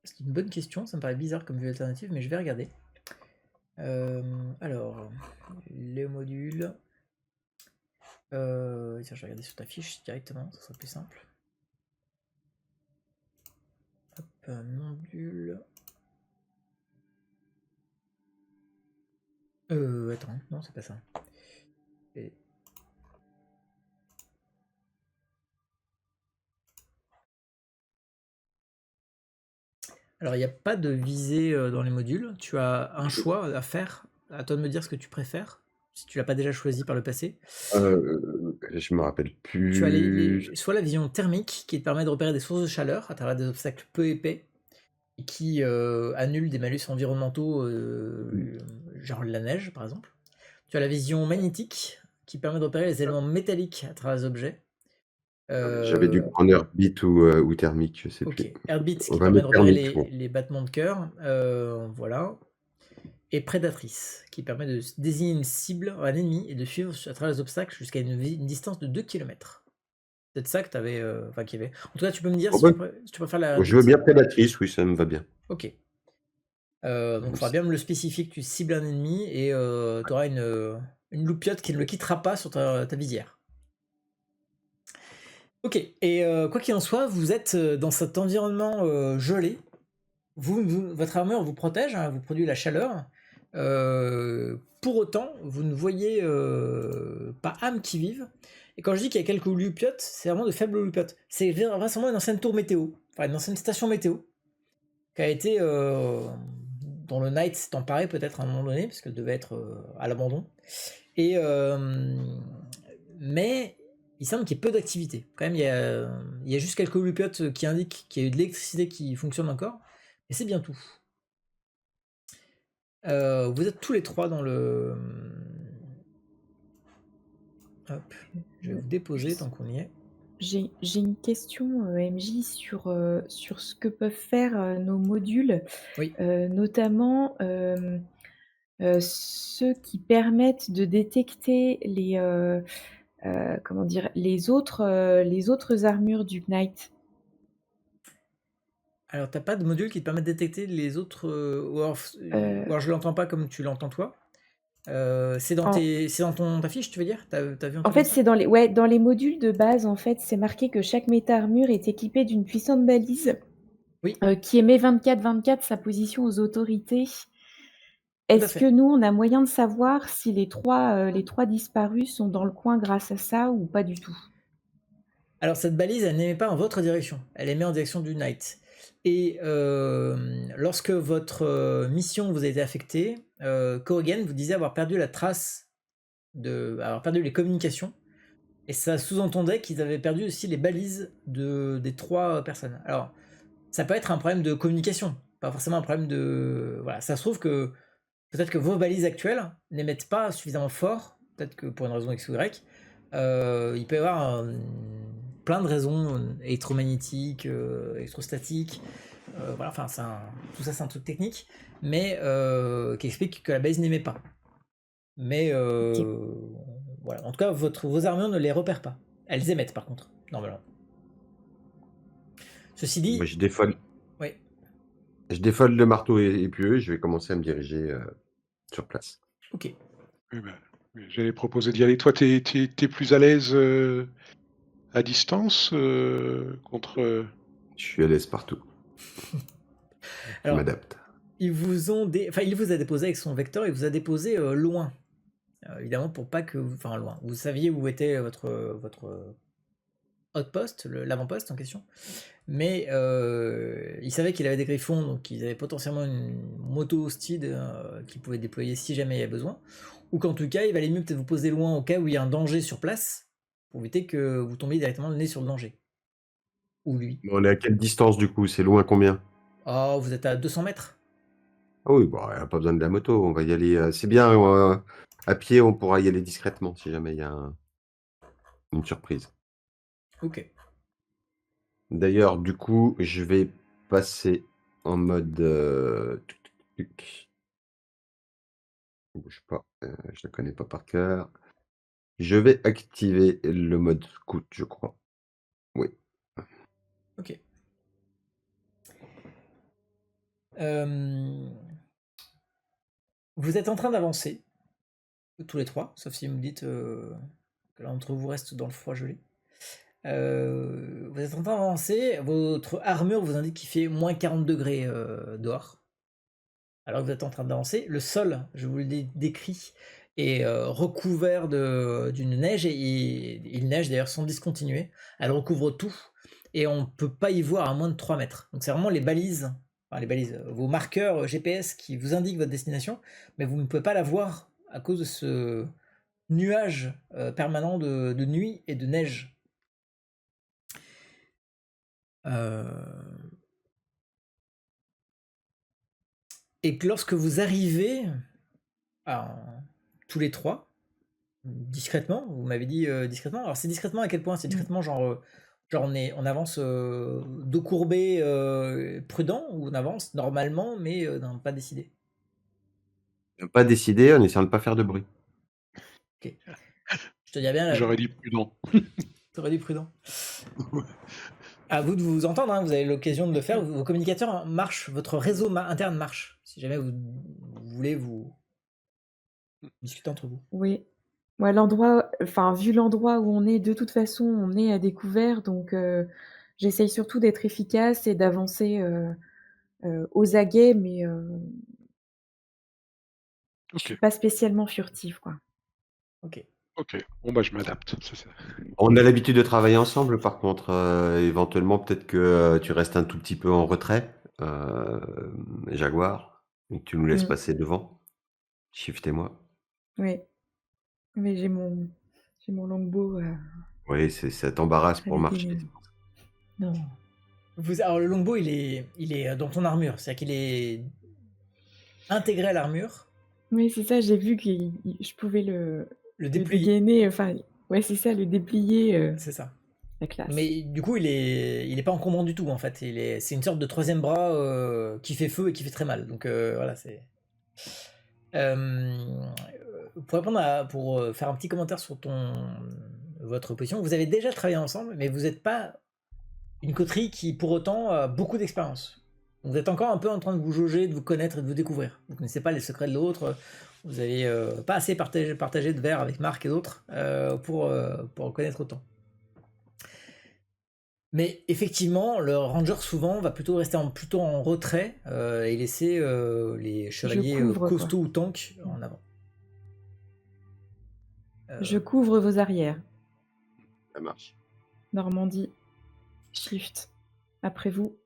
C'est une bonne question, ça me paraît bizarre comme vue alternative, mais je vais regarder. Alors, les modules. Tiens, je vais regarder sur ta fiche directement, ça sera plus simple. Hop, module. Attends, non, c'est pas ça. Et... Alors, il n'y a pas de visée dans les modules. Tu as un choix à faire. À toi de me dire ce que tu préfères, si tu l'as pas déjà choisi par le passé. Je me rappelle Tu as plus. soit la vision thermique qui te permet de repérer des sources de chaleur à travers des obstacles peu épais et qui annulent des malus environnementaux, genre la neige par exemple. Tu as la vision magnétique qui permet de repérer les éléments métalliques à travers les objets. J'avais dû prendre Heartbeat ou thermique, je sais Ok, plus. Heartbeat On qui va permet de mettre repérer thermique, bon. les battements de cœur, voilà. Et prédatrice qui permet de désigner une cible, un ennemi, et de suivre à travers les obstacles jusqu'à une distance de 2 km. C'est peut-être ça que tu avais, enfin qu'il y avait. En tout cas, tu peux me dire Oh, si tu préfères la je veux bien prédatrice, oui, ça me va bien. Ok. Donc il faudra bien me le spécifier que tu cibles un ennemi et tu auras une loupiote qui ne le quittera pas sur ta visière. Ok, et quoi qu'il en soit, vous êtes dans cet environnement gelé. Votre armure vous protège, hein, vous produit la chaleur. Pour autant, vous ne voyez pas âme qui vive. Et quand je dis qu'il y a quelques loupiotes, c'est vraiment de faibles loupiotes. C'est vraiment une ancienne tour météo, enfin une ancienne station météo, qui a été dont le Knight s'est emparé peut-être à un moment donné, parce qu'elle devait être à l'abandon. Et mais il semble qu'il y ait peu d'activité. Quand même, il y a juste quelques loupiotes qui indiquent qu'il y a eu de l'électricité qui fonctionne encore, et c'est bien tout. Vous êtes tous les trois dans le... Hop, je vais vous déposer tant qu'on y est. J'ai une question, MJ, sur ce que peuvent faire nos modules, Oui. notamment ceux qui permettent de détecter comment dire? Les autres armures du Knight? Alors, t'as pas de module qui te permet de détecter les autres, ou alors je l'entends pas comme tu l'entends toi. C'est dans En ta fiche, tu veux dire? T'as vu un en truc fait, comme ça? c'est dans les modules de base, en fait, c'est marqué que chaque méta-armure est équipée d'une puissante balise, Oui, qui émet 24/24 sa position aux autorités. tout à Est-ce que fait. nous, on a moyen de savoir si les 3 disparus sont dans le coin grâce à ça ou pas du tout? Alors, cette balise, elle n'émet pas en votre direction, elle émet en direction du Knight. Et lorsque votre mission vous a été affectée, Corrigan vous disait avoir perdu la trace, avoir perdu les communications, et ça sous-entendait qu'ils avaient perdu aussi les balises des 3 personnes. Alors, ça peut être un problème de communication, pas forcément un problème de... Voilà, ça se trouve que peut-être que vos balises actuelles n'émettent pas suffisamment fort, peut-être que pour une raison X ou Y. Il peut y avoir plein de raisons électromagnétiques, électrostatiques. Voilà, enfin, tout ça c'est un truc technique, mais qui explique que la balise n'émet pas. Mais Ok. voilà, en tout cas, vos armures ne les repèrent pas. Elles émettent par contre, normalement. Ceci dit, Moi, je défolle oui. le marteau épieux, je vais commencer à me diriger sur place. Ok. Oui, ben, j'allais proposer d'y aller. Toi, t'es plus à l'aise à distance contre. Je suis à l'aise partout. Je Alors, m'adapte. il vous a déposé avec son vecteur, il vous a déposé loin. Évidemment, pour pas que... Enfin, loin. Vous saviez où était votre outpost, l'avant-poste en question. Mais il savait qu'il avait des griffons, donc ils avaient potentiellement une moto hostile qu'il pouvait déployer si jamais il y avait besoin. Ou qu'en tout cas, il valait mieux peut-être vous poser loin au cas où il y a un danger sur place, pour éviter que vous tombiez directement le nez sur le danger. Ou lui. On est à quelle distance du coup? C'est loin combien? Oh, vous êtes à 200 mètres. Ah oui, bon, y a pas besoin de la moto, on va y aller. C'est bien, à pied, on pourra y aller discrètement si jamais il y a une surprise. Ok. D'ailleurs, du coup, je vais passer en mode. Tuc, tuc, tuc. Bouge pas, je la connais pas par cœur. Je vais activer le mode scout, je crois. Oui. Ok. Vous êtes en train d'avancer, tous les trois, sauf si vous me dites que l'un d'entre vous reste dans le froid gelé. Vous êtes en train d'avancer, votre armure vous indique qu'il fait moins 40 degrés dehors. Alors que vous êtes en train d'avancer, le sol, je vous le décris, est recouvert d'une neige, et il neige d'ailleurs sans discontinuer. Elle recouvre tout, et on ne peut pas y voir à moins de 3 mètres. Donc c'est vraiment les balises, vos marqueurs GPS qui vous indiquent votre destination, mais vous ne pouvez pas la voir à cause de ce nuage permanent de nuit et de neige. Et que lorsque vous arrivez, tous les trois, discrètement, vous m'avez dit discrètement. Alors c'est discrètement à quel point? C'est discrètement genre on avance dos courbé, prudent, ou on avance normalement mais pas décidé? Pas décidé, en essayant de pas faire de bruit. Ok. Je te dis bien, J'aurais dit prudent. t'aurais dit prudent. À vous de vous entendre, hein, vous avez l'occasion de le faire. Vos communicateurs marchent, votre réseau interne marche. Si jamais vous voulez vous discuter entre vous. Oui. Moi, vu l'endroit où on est, de toute façon, on est à découvert, donc j'essaye surtout d'être efficace et d'avancer aux aguets, mais je suis Ok, pas spécialement furtive, quoi. Ok. ok. Bon, bah, je m'adapte. On a l'habitude de travailler ensemble, par contre, éventuellement, peut-être que tu restes un tout petit peu en retrait, Jaguar, et que tu nous laisses passer devant. Shift et moi. Oui. Mais j'ai mon longbow Oui, ça t'embarrasse pour avec marcher. des... Non. Alors le longbow, il est dans ton armure, c'est-à-dire qu'il est intégré à l'armure. Oui, c'est ça, j'ai vu que je pouvais Le le déplier. dégainer, enfin, ouais, c'est ça, le déplier, C'est ça. la classe. Mais du coup, il est pas encombrant du tout en fait. C'est une sorte de troisième bras qui fait feu et qui fait très mal. Donc voilà, c'est. Pour faire un petit commentaire sur ton votre position. Vous avez déjà travaillé ensemble, mais vous n'êtes pas une coterie qui, pour autant, a beaucoup d'expérience. Vous êtes encore un peu en train de vous jauger, de vous connaître et de vous découvrir. Vous ne connaissez pas les secrets de l'autre. Vous n'avez pas assez partagé de verre avec Marc et d'autres pour connaître autant. Mais effectivement, le ranger souvent va plutôt rester plutôt en retrait et laisser les chevaliers couvre, quoi. costauds ou tanks en avant. Je couvre vos arrières. Ça marche. Normandie, shift. Après vous.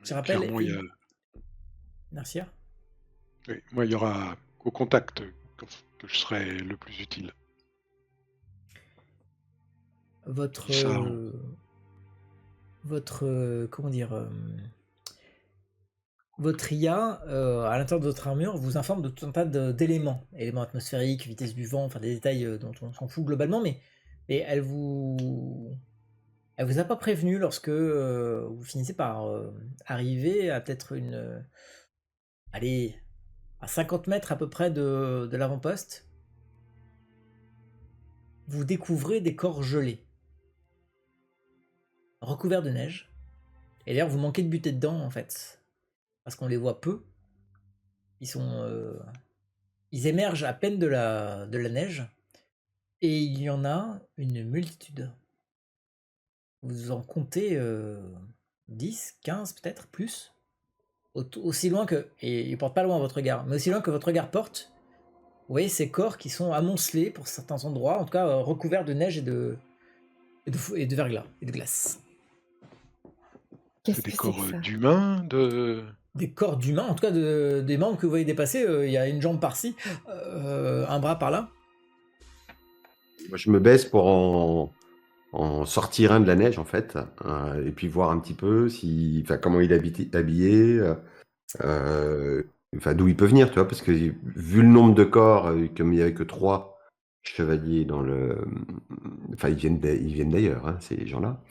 Je rappelle. Clairement, il y a... Merci. Oui, moi, il y aura au contact que je serai le plus utile. Votre Ça, comment dire, votre IA à l'intérieur de votre armure vous informe de tout un tas d'éléments, éléments atmosphériques, vitesse du vent, enfin des détails dont on s'en fout globalement, mais elle vous a pas prévenu lorsque vous finissez par arriver à peut-être allez, à 50 mètres à peu près de l'avant-poste. Vous découvrez des corps gelés, recouverts de neige. Et d'ailleurs, vous manquez de buter dedans, en fait. Parce qu'on les voit peu. Ils émergent à peine de la neige. Et il y en a une multitude. Vous en comptez 10, 15 peut-être, plus. Aussi loin que... Et ils portent pas loin votre regard. Mais aussi loin que votre regard porte. Vous voyez ces corps qui sont amoncelés pour certains endroits. En tout cas, recouverts de neige et de verglas et de glace. Qu'est-ce c'est des que c'est corps que ça? d'humains, Des corps d'humains, en tout cas des membres que vous voyez dépasser. Il y a une jambe par-ci, un bras par-là. Moi, je me baisse pour en sortir un de la neige, en fait, et puis voir un petit peu comment il est habillé, d'où il peut venir, tu vois, parce que vu le nombre de corps, comme il n'y avait que 3 chevaliers dans le... Enfin, ils viennent d'ailleurs, hein, ces gens-là.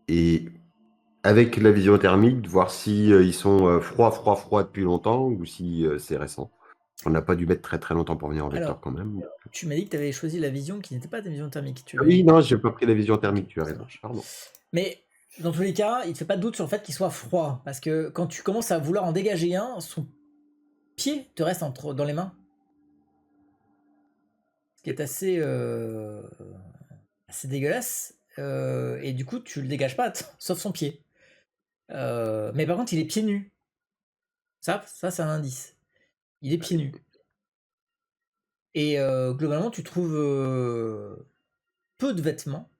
Et avec la vision thermique, de voir si ils sont froids depuis longtemps ou si c'est récent. On n'a pas dû mettre très très longtemps pour venir en vecteur Alors, quand même. tu m'as dit que tu avais choisi la vision qui n'était pas ta vision thermique. Ah oui, non, j'ai pas pris la vision thermique, tu as Ça raison. marche. Pardon. Mais dans tous les cas, il ne te fait pas de doute sur le fait qu'il soit froid. Parce que quand tu commences à vouloir en dégager un, son pied te reste dans les mains. Ce qui est assez dégueulasse. Et du coup, tu le dégages pas, sauf son pied. Mais par contre, il est pieds nus. Ça c'est un indice. Il est pieds nus. Et globalement, tu trouves peu de vêtements.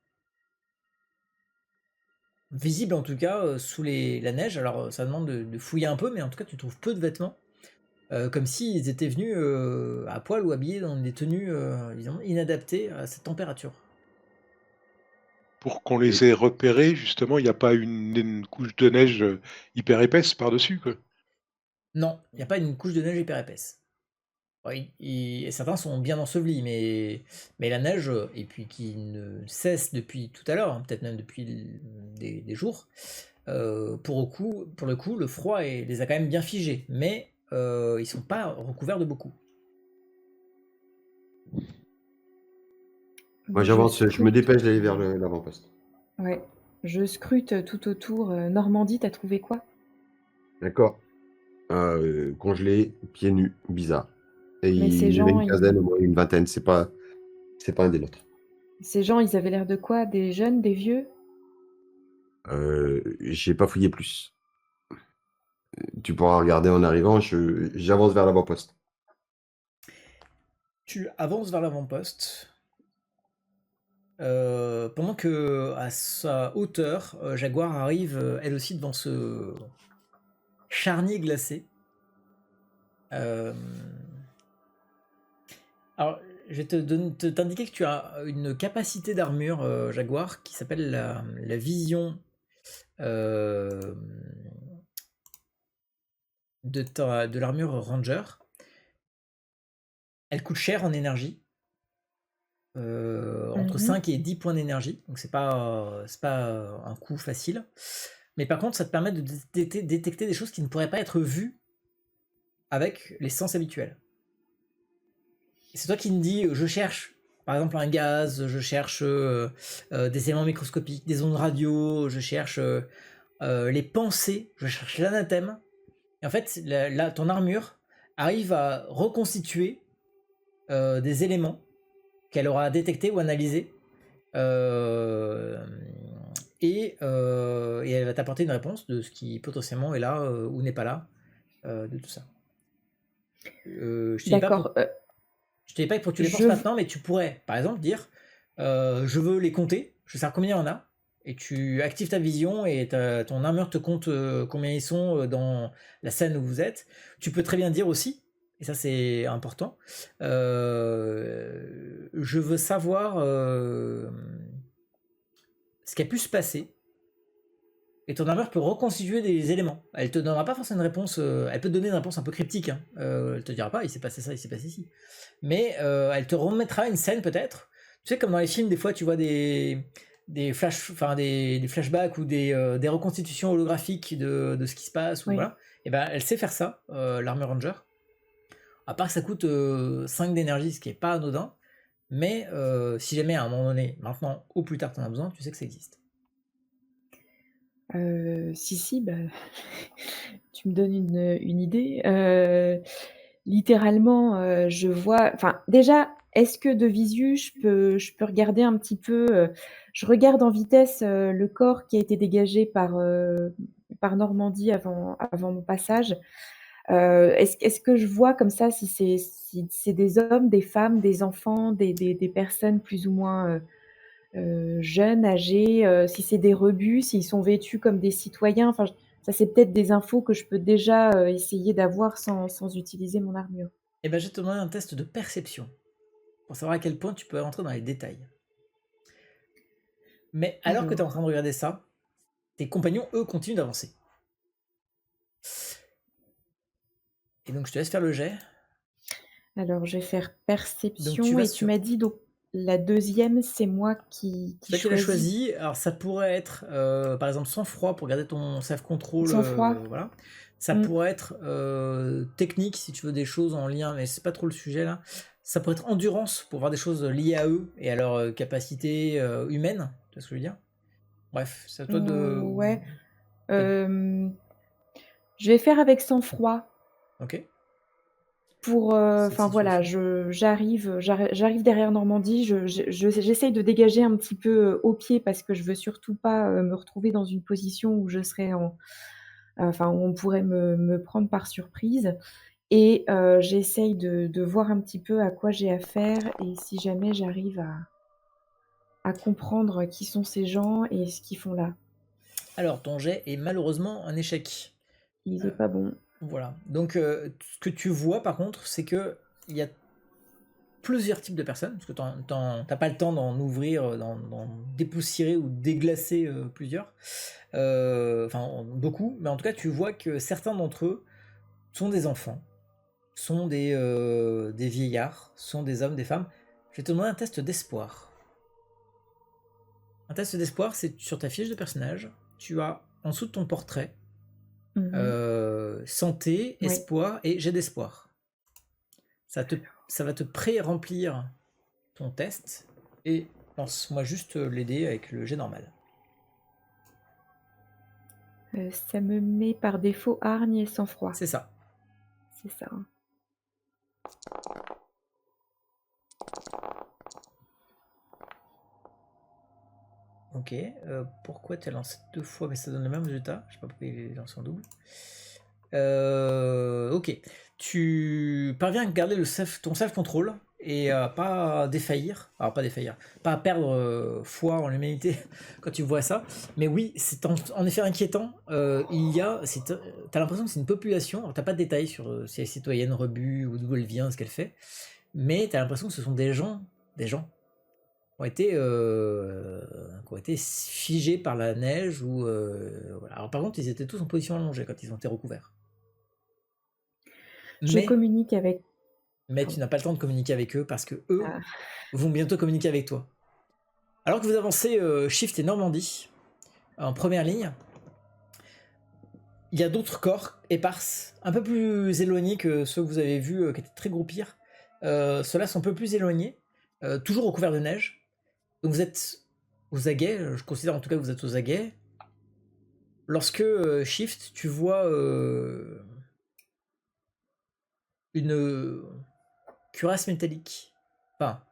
Visibles en tout cas sous la neige. Alors ça demande de fouiller un peu, mais en tout cas, tu trouves peu de vêtements. Comme s'ils étaient venus à poil ou habillés dans des tenues disons, inadaptées à cette température. pour qu'on les ait repérés, justement, il n'y a pas une couche de neige hyper épaisse par-dessus, quoi. Non, il n'y a pas une couche de neige hyper épaisse. Et certains sont bien ensevelis, mais la neige, et puis qui ne cesse depuis tout à l'heure, hein, peut-être même depuis des jours, pour le coup, le froid les a quand même bien figés, mais ils sont pas recouverts de beaucoup. Moi, j'avance, je me dépêche d'aller vers l'avant-poste. Ouais. Je scrute tout autour. Normandie, t'as trouvé quoi? D'accord. Congelé, pieds nus, bizarre. Et Mais il ces y avait gens, une quinzaine, au moins une vingtaine, c'est pas un des nôtres. Ces gens, ils avaient l'air de quoi? Des jeunes, des vieux? J'ai pas fouillé plus. Tu pourras regarder en arrivant, j'avance vers l'avant-poste. Tu avances vers l'avant-poste. Pendant que à sa hauteur, Jaguar arrive elle aussi devant ce charnier glacé. Alors, je vais t'indiquer que tu as une capacité d'armure, Jaguar, qui s'appelle la vision de l'armure Ranger. Elle coûte cher en énergie. Entre 5 et 10 points d'énergie, donc c'est pas un coût facile. Mais par contre, ça te permet de détecter des choses qui ne pourraient pas être vues avec les sens habituels. Et c'est toi qui me dis, je cherche par exemple un gaz, je cherche des éléments microscopiques, des ondes radio, je cherche les pensées, je cherche l'anathème. Et en fait, ton armure arrive à reconstituer des éléments qu'elle aura détectés ou analysés. Et elle va t'apporter une réponse de ce qui potentiellement est là ou n'est pas là, de tout ça. Je te dis pas D'accord. je te dis pas pour que tu les penses Je maintenant, mais tu pourrais, par exemple, dire je veux les compter, je sais combien il y en a, et tu actives ta vision et ton armure te compte combien ils sont dans la scène où vous êtes. Tu peux très bien dire aussi, et ça c'est important, je veux savoir ce qui a pu se passer. Et ton armure peut reconstituer des éléments. Elle te donnera pas forcément une réponse. Elle peut te donner une réponse un peu cryptique. Hein. Elle te dira pas, il s'est passé ça, il s'est passé ci. Mais elle te remettra une scène peut-être. Tu sais, comme dans les films, des fois, tu vois des flashbacks ou des reconstitutions holographiques de ce qui se passe. Ou Oui. voilà. Et ben, elle sait faire ça, l'Armor Ranger. À part que ça coûte 5 d'énergie, ce qui est pas anodin. Mais si jamais à un moment donné, maintenant ou plus tard, tu en as besoin, tu sais que ça existe. Si, bah, tu me donnes une idée. Littéralement, je vois enfin, déjà, est-ce que de visu, je peux regarder un petit peu, je regarde en vitesse, le corps qui a été dégagé par Normandie avant mon passage. Est-ce que je vois comme ça si c'est des hommes, des femmes, des enfants, des personnes plus ou moins, jeunes, âgés, si c'est des rebuts, s'ils sont vêtus comme des citoyens, enfin, ça c'est peut-être des infos que je peux déjà, essayer d'avoir sans utiliser mon armure. Et ben, je vais te demander un test de perception pour savoir à quel point tu peux rentrer dans les détails. Mais alors que tu es en train de regarder ça, tes compagnons, eux, continuent d'avancer. Et donc, je te laisse faire le jet. Alors, je vais faire Donc, perception et tu m'as dit donc la deuxième, c'est moi qui C'est toi qui l'as choisis. choisi. Alors, ça pourrait être, par exemple, sang-froid pour garder ton self-control. Sang-froid. Voilà. Ça pourrait être technique si tu veux des choses en lien, mais c'est pas trop le sujet là. Ça pourrait être endurance pour voir des choses liées à eux et à leur capacité humaine. Tu vois ce que je veux dire? Bref, c'est à toi de. Ouais. Je vais faire avec sang-froid. Ok. Pour, enfin voilà, j'arrive derrière Normandie, j'essaye de dégager un petit peu, au pied parce que je veux surtout pas, me retrouver dans une position où je serais enfin où on pourrait me prendre par surprise et j'essaye de voir un petit peu à quoi j'ai affaire et si jamais j'arrive à comprendre qui sont ces gens et ce qu'ils font là. Alors, ton jet est malheureusement un échec. Il est pas bon. Voilà. Donc, ce que tu vois par contre, c'est que il y a plusieurs types de personnes, parce que t'as pas le temps d'en ouvrir, d'en dépoussiérer ou déglacer plusieurs. Enfin, beaucoup, mais en tout cas, tu vois que certains d'entre eux sont des enfants, sont des vieillards, sont des hommes, des femmes. Je vais te demander un test d'espoir. Un test d'espoir, c'est sur ta fiche de personnage, tu as en dessous de ton portrait santé, Ouais. espoir et jet d'espoir. Ça va te pré-remplir ton test et lance-moi juste l'aider avec le jet normal. Ça me met par défaut hargne et sang-froid. C'est ça. C'est ça. Ok. Pourquoi tu as lancé 2 fois mais ça donne le même résultat? Je sais pas pourquoi il est lancé en double. Ok. Tu parviens à garder ton self-control et à pas défaillir. Alors pas défaillir. Pas à perdre foi en l'humanité quand tu vois ça. Mais oui, c'est en effet inquiétant. T'as l'impression que c'est une population. Alors t'as pas de détails sur si elle est citoyenne, rebut ou d'où elle vient, ce qu'elle fait. Mais t'as l'impression que ce sont des gens qui ont été figés par la neige ou voilà. Alors par contre, ils étaient tous en position allongée quand ils ont été recouverts. Je communique avec. Mais tu n'as pas le temps de communiquer avec eux parce que eux vont bientôt communiquer avec toi. Alors que vous avancez Shift et Normandie en première ligne, il y a d'autres corps éparses, un peu plus éloignés que ceux que vous avez vus qui étaient très groupir. Ceux-là sont un peu plus éloignés, toujours recouvert de neige. Donc vous êtes aux aguets, je considère en tout cas que vous êtes aux aguets. Lorsque Shift, tu vois une cuirasse métallique. Enfin,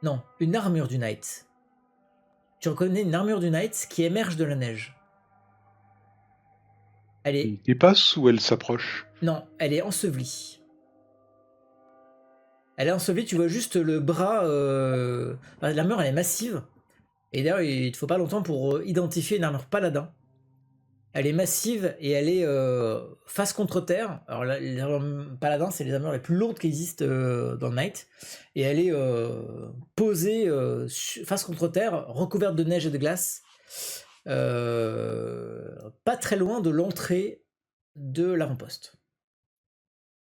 non, une armure du Knight. Tu reconnais une armure du Knight qui émerge de la neige. Elle Elle est... dépasse ou elle s'approche? Non, elle est ensevelie. Elle est ensevelie, tu vois juste le bras... l'armure, elle est massive. Et d'ailleurs, il te faut pas longtemps pour identifier une armure paladin. Elle est massive et elle est face contre terre. Alors les armures paladins, c'est les armures les plus lourdes qui existent dans le Knight. Et elle est posée face contre terre, recouverte de neige et de glace. Pas très loin de l'entrée de l'avant-poste.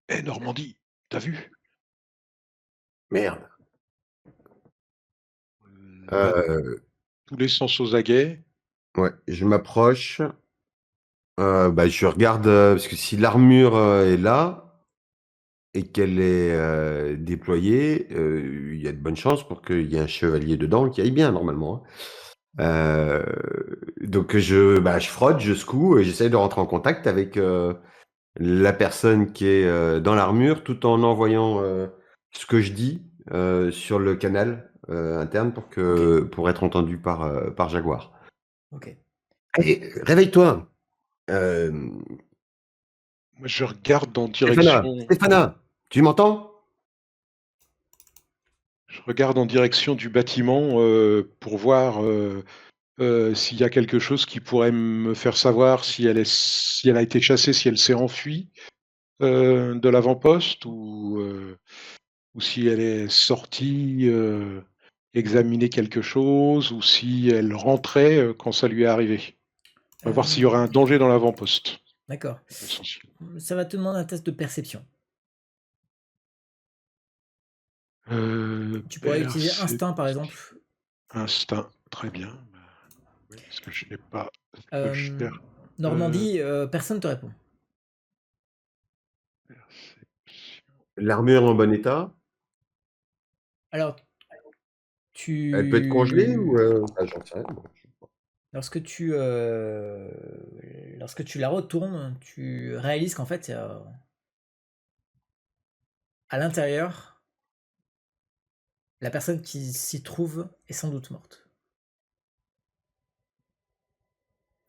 Eh, Normandie, t'as vu? Merde. Là, Euh, tous les sens aux aguets. ouais, je m'approche. Je regarde, parce que si l'armure est là et qu'elle est déployée, il y a de bonnes chances pour qu'il y ait un chevalier dedans qui aille bien normalement. Donc je frotte, je secoue et j'essaie de rentrer en contact avec la personne qui est dans l'armure tout en envoyant ce que je dis sur le canal interne pour être entendu par Jaguar. Ok. Allez, réveille-toi. Moi, je regarde en Stéphana, direction. Stéphana, tu m'entends? Je regarde en direction du bâtiment pour voir s'il y a quelque chose qui pourrait me faire savoir si elle a été chassée, si elle s'est enfuie de l'avant-poste ou si elle est sortie examiner quelque chose ou si elle rentrait quand ça lui est arrivé. On va voir s'il y aura un danger dans l'avant-poste. D'accord. Essentiel. Ça va te demander un test de perception. Tu pourrais utiliser instinct par exemple. Instinct, très bien. Oui, parce que je n'ai pas. Que je perds. Normandie, personne ne te répond. L'armure en bon état? Alors, Elle peut être congelée ou j'en sais rien. Lorsque tu la retournes, tu réalises qu'en fait, à l'intérieur, la personne qui s'y trouve est sans doute morte.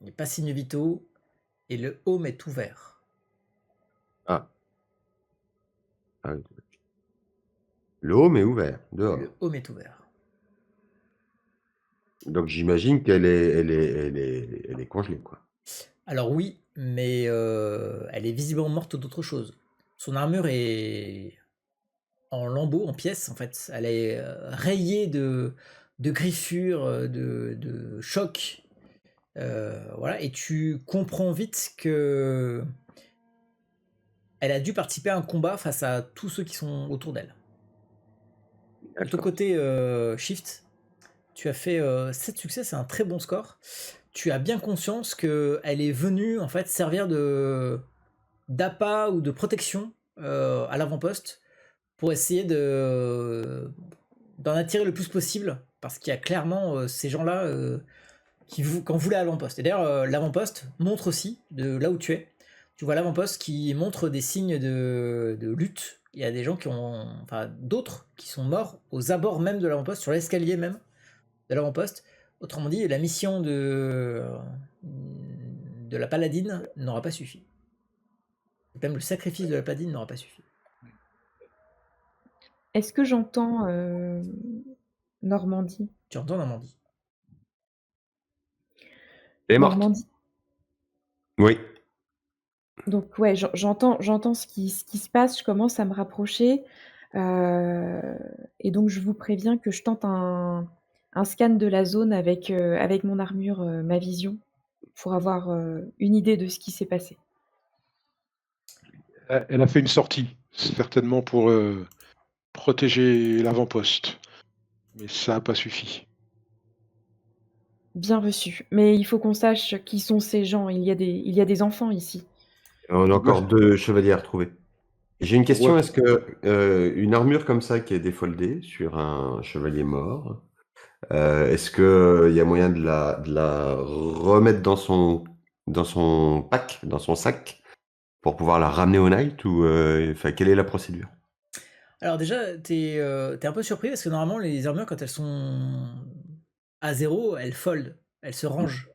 Il n'y a pas signe vitaux et le home est ouvert. Ah. Le home est ouvert, dehors. Le home est ouvert. Donc j'imagine qu'elle est congelée, quoi. Alors oui, mais elle est visiblement morte d'autre chose. Son armure est en lambeaux, en pièces en fait. Elle est rayée de griffures, de chocs. Voilà, et tu comprends vite que elle a dû participer à un combat face à tous ceux qui sont autour d'elle. De ton côté, Shift, tu as fait 7 succès, c'est un très bon score. Tu as bien conscience qu'elle est venue en fait servir d'appât ou de protection à l'avant-poste pour essayer d'en attirer le plus possible, parce qu'il y a clairement ces gens-là qui en voulaient à l'avant-poste. Et d'ailleurs, l'avant-poste montre aussi, de là où tu es, tu vois l'avant-poste qui montre des signes de lutte. Il y a des gens d'autres qui sont morts aux abords même de l'avant-poste, sur l'escalier même de l'avant-poste. Autrement dit, la mission de la paladine n'aura pas suffi. Même le sacrifice de la paladine n'aura pas suffi. Est-ce que j'entends Normandie? Tu entends Normandie? Elle est morte. Normandie. Oui. Donc ouais, j'entends ce qui se passe, je commence à me rapprocher. Et donc je vous préviens que je tente un scan de la zone avec mon armure, ma vision, pour avoir une idée de ce qui s'est passé. Elle a fait une sortie, certainement pour protéger l'avant-poste. Mais ça n'a pas suffi. Bien reçu. Mais il faut qu'on sache qui sont ces gens. Il y a des enfants ici. On a encore 2 chevaliers à retrouver. J'ai une On voit question, est-ce que une armure comme ça qui est défoldée sur un chevalier mort, est-ce que il y a moyen de la remettre dans son pack, dans son sac, pour pouvoir la ramener au knight ou enfin, quelle est la procédure? Alors déjà, t'es un peu surpris parce que normalement, les armures, quand elles sont à 0, elles fold, elles se rangent.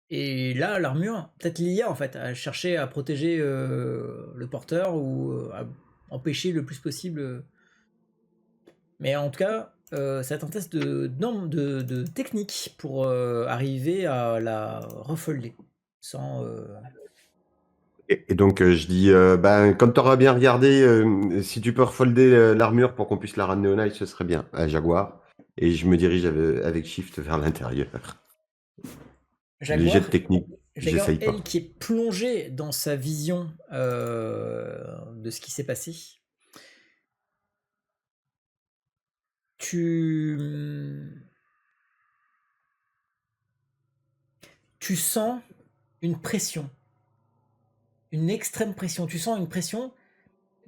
Et là, l'armure, peut-être l'IA en fait, à chercher à protéger le porteur ou à empêcher le plus possible. Mais en tout cas, ça va être un test de technique pour arriver à la refolder sans. Et donc je dis, ben, quand tu auras bien regardé, si tu peux refolder l'armure pour qu'on puisse la ramener au knight, ce serait bien, à Jaguar. Et je me dirige avec Shift vers l'intérieur. Les jets Jaguar, de technique, Jaguar, j'essaye pas. elle qui est plongée dans sa vision de ce qui s'est passé. Tu sens une pression, une extrême pression. Tu sens une pression,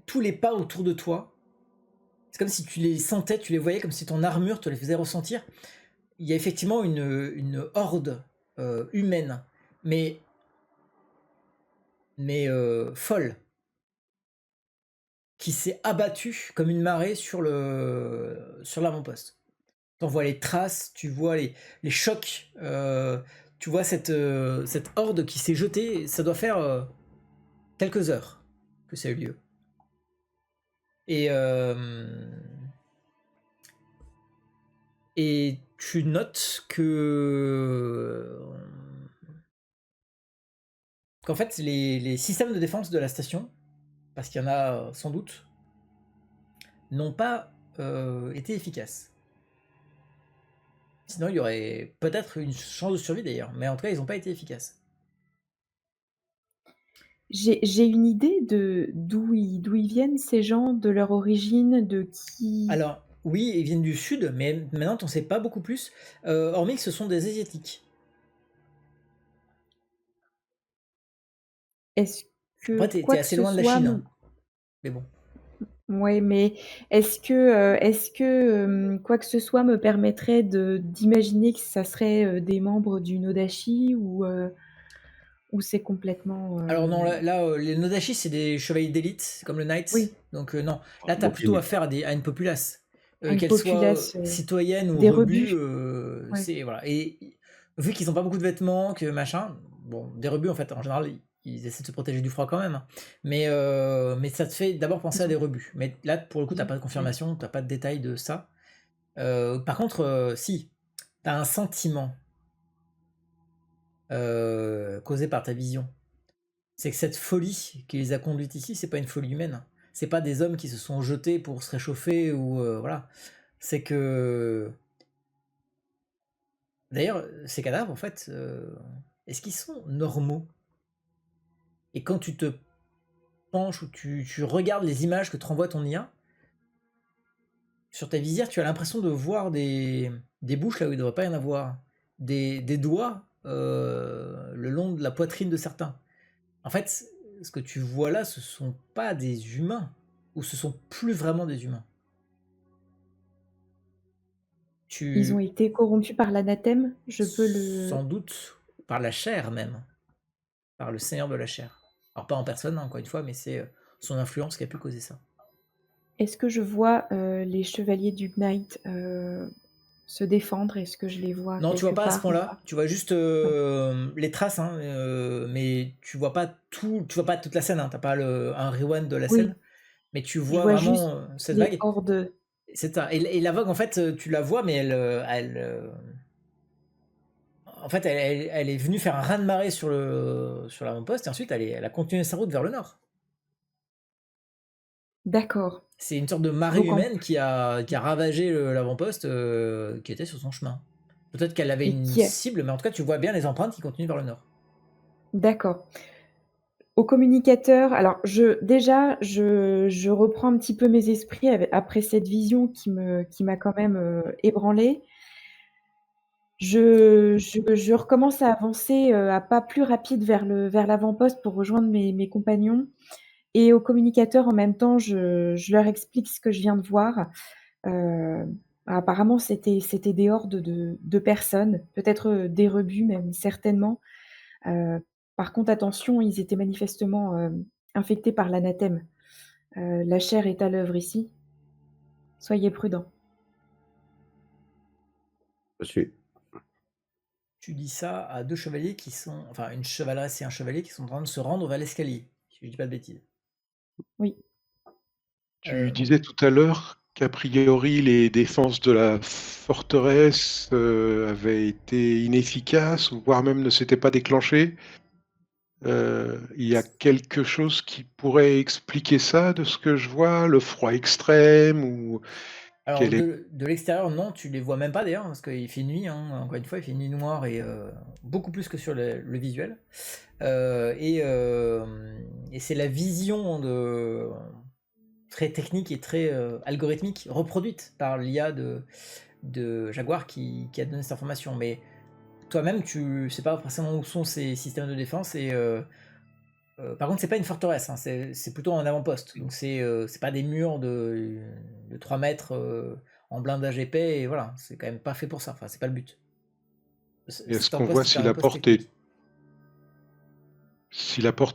tous les pas autour de toi. C'est comme si tu les sentais, tu les voyais, comme si ton armure te les faisait ressentir. Il y a effectivement une horde humaine, mais folle, qui s'est abattue comme une marée sur l'avant-poste. Tu vois les traces, tu vois les chocs, tu vois cette horde qui s'est jetée. Ça doit faire quelques heures que ça a eu lieu. Et tu notes qu'en fait les systèmes de défense de la station, parce qu'il y en a sans doute, n'ont pas été efficaces. Sinon, il y aurait peut-être une chance de survie d'ailleurs, mais en tout cas, ils n'ont pas été efficaces. J'ai une idée de d'où ils viennent ces gens, de leur origine, de qui Alors, oui, ils viennent du sud, mais maintenant, t'en sais pas beaucoup plus, hormis que ce sont des Asiatiques. Est-ce que Après, t'es quoi que assez ce loin de la soit Chine, me hein. Mais bon. Ouais, mais est-ce que, quoi que ce soit me permettrait d'imaginer que ça serait, des membres du Nodashi ou c'est complètement, Alors non, là, les Nodashi, c'est des chevaliers d'élite, comme le Knight. oui, Donc non, là, t'as Donc, plutôt affaire à une populace. une Qu'elle soit populace, citoyenne ou des rebut, rebuts? Ouais. c'est... Voilà. Et vu qu'ils ont pas beaucoup de vêtements, que machin... Bon, des rebuts, en fait, en général, ils essaient de se protéger du froid quand même, hein. Mais ça te fait d'abord penser à Ils des ont rebuts. Mais là, pour le coup, t'as pas de confirmation, t'as pas de détails de ça. Par contre, si, t'as un sentiment causé par ta vision. C'est que cette folie qui les a conduites ici, c'est pas une folie humaine. C'est pas des hommes qui se sont jetés pour se réchauffer ou voilà. C'est que d'ailleurs ces cadavres en fait, est-ce qu'ils sont normaux? Et quand tu te penches ou tu regardes les images que te renvoie ton IA sur ta visière, tu as l'impression de voir des bouches là où il ne devrait pas y en avoir, des doigts le long de la poitrine de certains. En fait, ce que tu vois là, ce sont pas des humains, ou ce sont plus vraiment des humains. ils ont Tu, été corrompus par l'anathème? Je peux le sans doute, par la chair même, par le seigneur de la chair. Alors pas en personne, hein, encore une fois, mais c'est son influence qui a pu causer ça. Est-ce que je vois, les chevaliers du Knight, se défendre? Est-ce que je les vois Non, tu vois quelque pas à ce part ou point-là. pas? Tu vois juste Ouais. les traces, hein, mais tu vois pas tout, tu vois pas toute la scène. Hein, t'as pas un rewind de la Oui, scène, mais tu je vois vois juste vraiment cette les vague. hordes. C'est ça. Et la vague, en fait, tu la vois, mais en fait, elle est venue faire un raz-de-marée sur l'avant-poste, et ensuite, elle a continué sa route vers le nord. D'accord. C'est une sorte de marée Donc en humaine qui a ravagé l'avant-poste qui était sur son chemin. Peut-être qu'elle avait et une qui est cible, mais en tout cas, tu vois bien les empreintes qui continuent vers le nord. d'accord. Au communicateur, alors je reprends un petit peu mes esprits après cette vision qui m'a quand même, ébranlée. Je recommence à avancer, à pas plus rapide vers l'avant-poste pour rejoindre mes compagnons et aux communicateurs, en même temps, je leur explique ce que je viens de voir. Apparemment, c'était des hordes de personnes, peut-être, des rebuts même, certainement. Heu, Par contre, attention, ils étaient manifestement, infectés par l'anathème. La chair est à l'œuvre ici. Soyez prudents. Je suis. Tu dis ça à 2 chevaliers qui sont enfin une chevaleresse et un chevalier qui sont en train de se rendre vers l'escalier, si je dis pas de bêtises. Oui. Tu Heu, disais tout à l'heure qu'a priori les défenses de la forteresse avaient été inefficaces, ou voire même ne s'étaient pas déclenchées. Il y a quelque chose qui pourrait expliquer ça de ce que je vois, le froid extrême ou alors quel est... de l'extérieur, non, tu les vois même pas d'ailleurs, parce qu'il fait nuit, hein, encore une fois, il fait nuit noire et beaucoup plus que sur le visuel. Et c'est la vision très technique et très algorithmique reproduite par l'IA de Jaguar qui a donné cette information. Mais toi-même, tu sais pas forcément où sont ces systèmes de défense. Par contre, c'est pas une forteresse, hein, c'est plutôt un avant-poste. Donc c'est pas des murs de 3 mètres en blindage épais. Et voilà, c'est quand même pas fait pour ça. Enfin, c'est pas le but. Est-ce Cet qu'on avant-poste, voit c'est si un la avant-poste porte technique.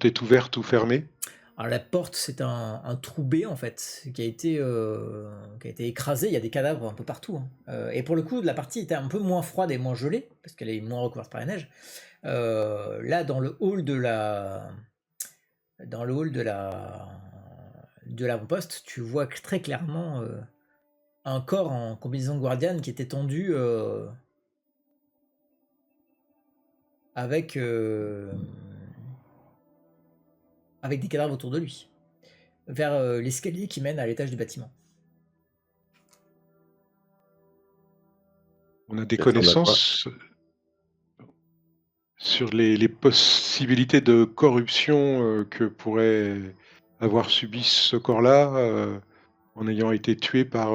est ouverte ou fermée? Alors la porte, c'est un trou B en fait, qui a été écrasé. Il y a des cadavres un peu partout, hein. Et pour le coup, la partie était un peu moins froide et moins gelée, parce qu'elle est moins recouverte par la neige. Là, dans le hall de l'avant-poste, tu vois très clairement un corps en combinaison de guardiane qui était tendu avec, avec des cadavres autour de lui, vers l'escalier qui mène à l'étage du bâtiment. On a des Ça ressemble à quoi? connaissances sur les possibilités de corruption que pourrait avoir subi ce corps-là en ayant été tué par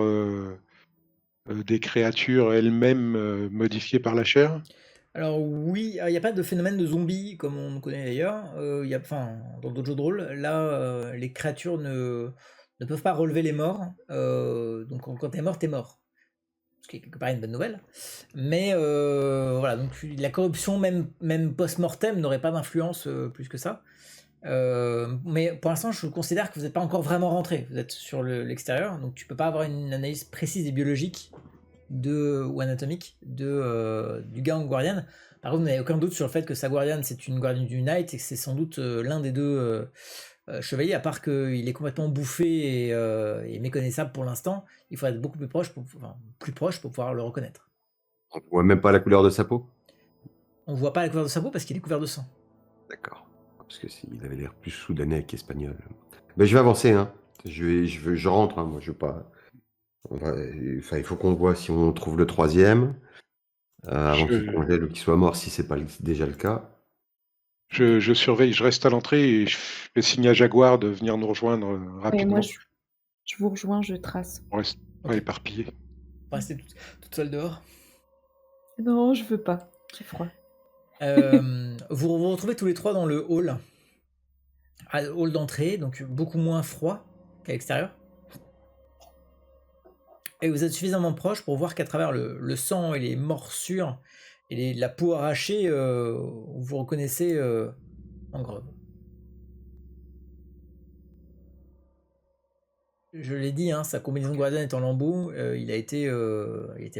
des créatures elles-mêmes modifiées par la chair? Alors oui, il n'y a pas de phénomène de zombie comme on connaît d'ailleurs. Enfin, dans d'autres jeux de rôle, là, les créatures ne peuvent pas relever les morts. Donc quand t'es mort, t'es mort. Ce qui est quelque part une bonne nouvelle. Mais voilà, donc la corruption, même post-mortem, n'aurait pas d'influence plus que ça. Mais pour l'instant, je considère que vous n'êtes pas encore vraiment rentré. Vous êtes sur l'extérieur, donc tu peux pas avoir une analyse précise et biologique ou anatomique du gars en guardian. Par contre, vous n'avez aucun doute sur le fait que sa guardiane, c'est une guardiane du Knight et que c'est sans doute l'un des deux chevaliers, à part qu'il est complètement bouffé et méconnaissable pour l'instant. Il faut être beaucoup plus proche pour pouvoir le reconnaître. On voit même pas la couleur de sa peau? On voit pas la couleur de sa peau parce qu'il est couvert de sang. D'accord. Parce que s'il avait l'air plus soudanais qu'espagnol. Ben, je vais avancer, hein. Je rentre, hein. Moi, je veux pas. Enfin, il faut qu'on voit si on trouve le troisième avant qu'il Je, congèle ou qu'il soit mort, si c'est pas déjà le cas. je surveille, je reste à l'entrée et je fais signe à Jaguar de venir nous rejoindre Et moi, rapidement. je vous rejoins, je trace. On reste pas Ok. éparpillés. Restez toute seule dehors. Non, je veux pas. J'ai froid. Vous vous retrouvez tous les trois dans le hall. Hall d'entrée, donc beaucoup moins froid qu'à l'extérieur. Et vous êtes suffisamment proche pour voir qu'à travers le sang et les morsures et la peau arrachée, vous reconnaissez Mangrove. Je l'ai dit, hein, sa combinaison de guardian est en lambeaux, il a été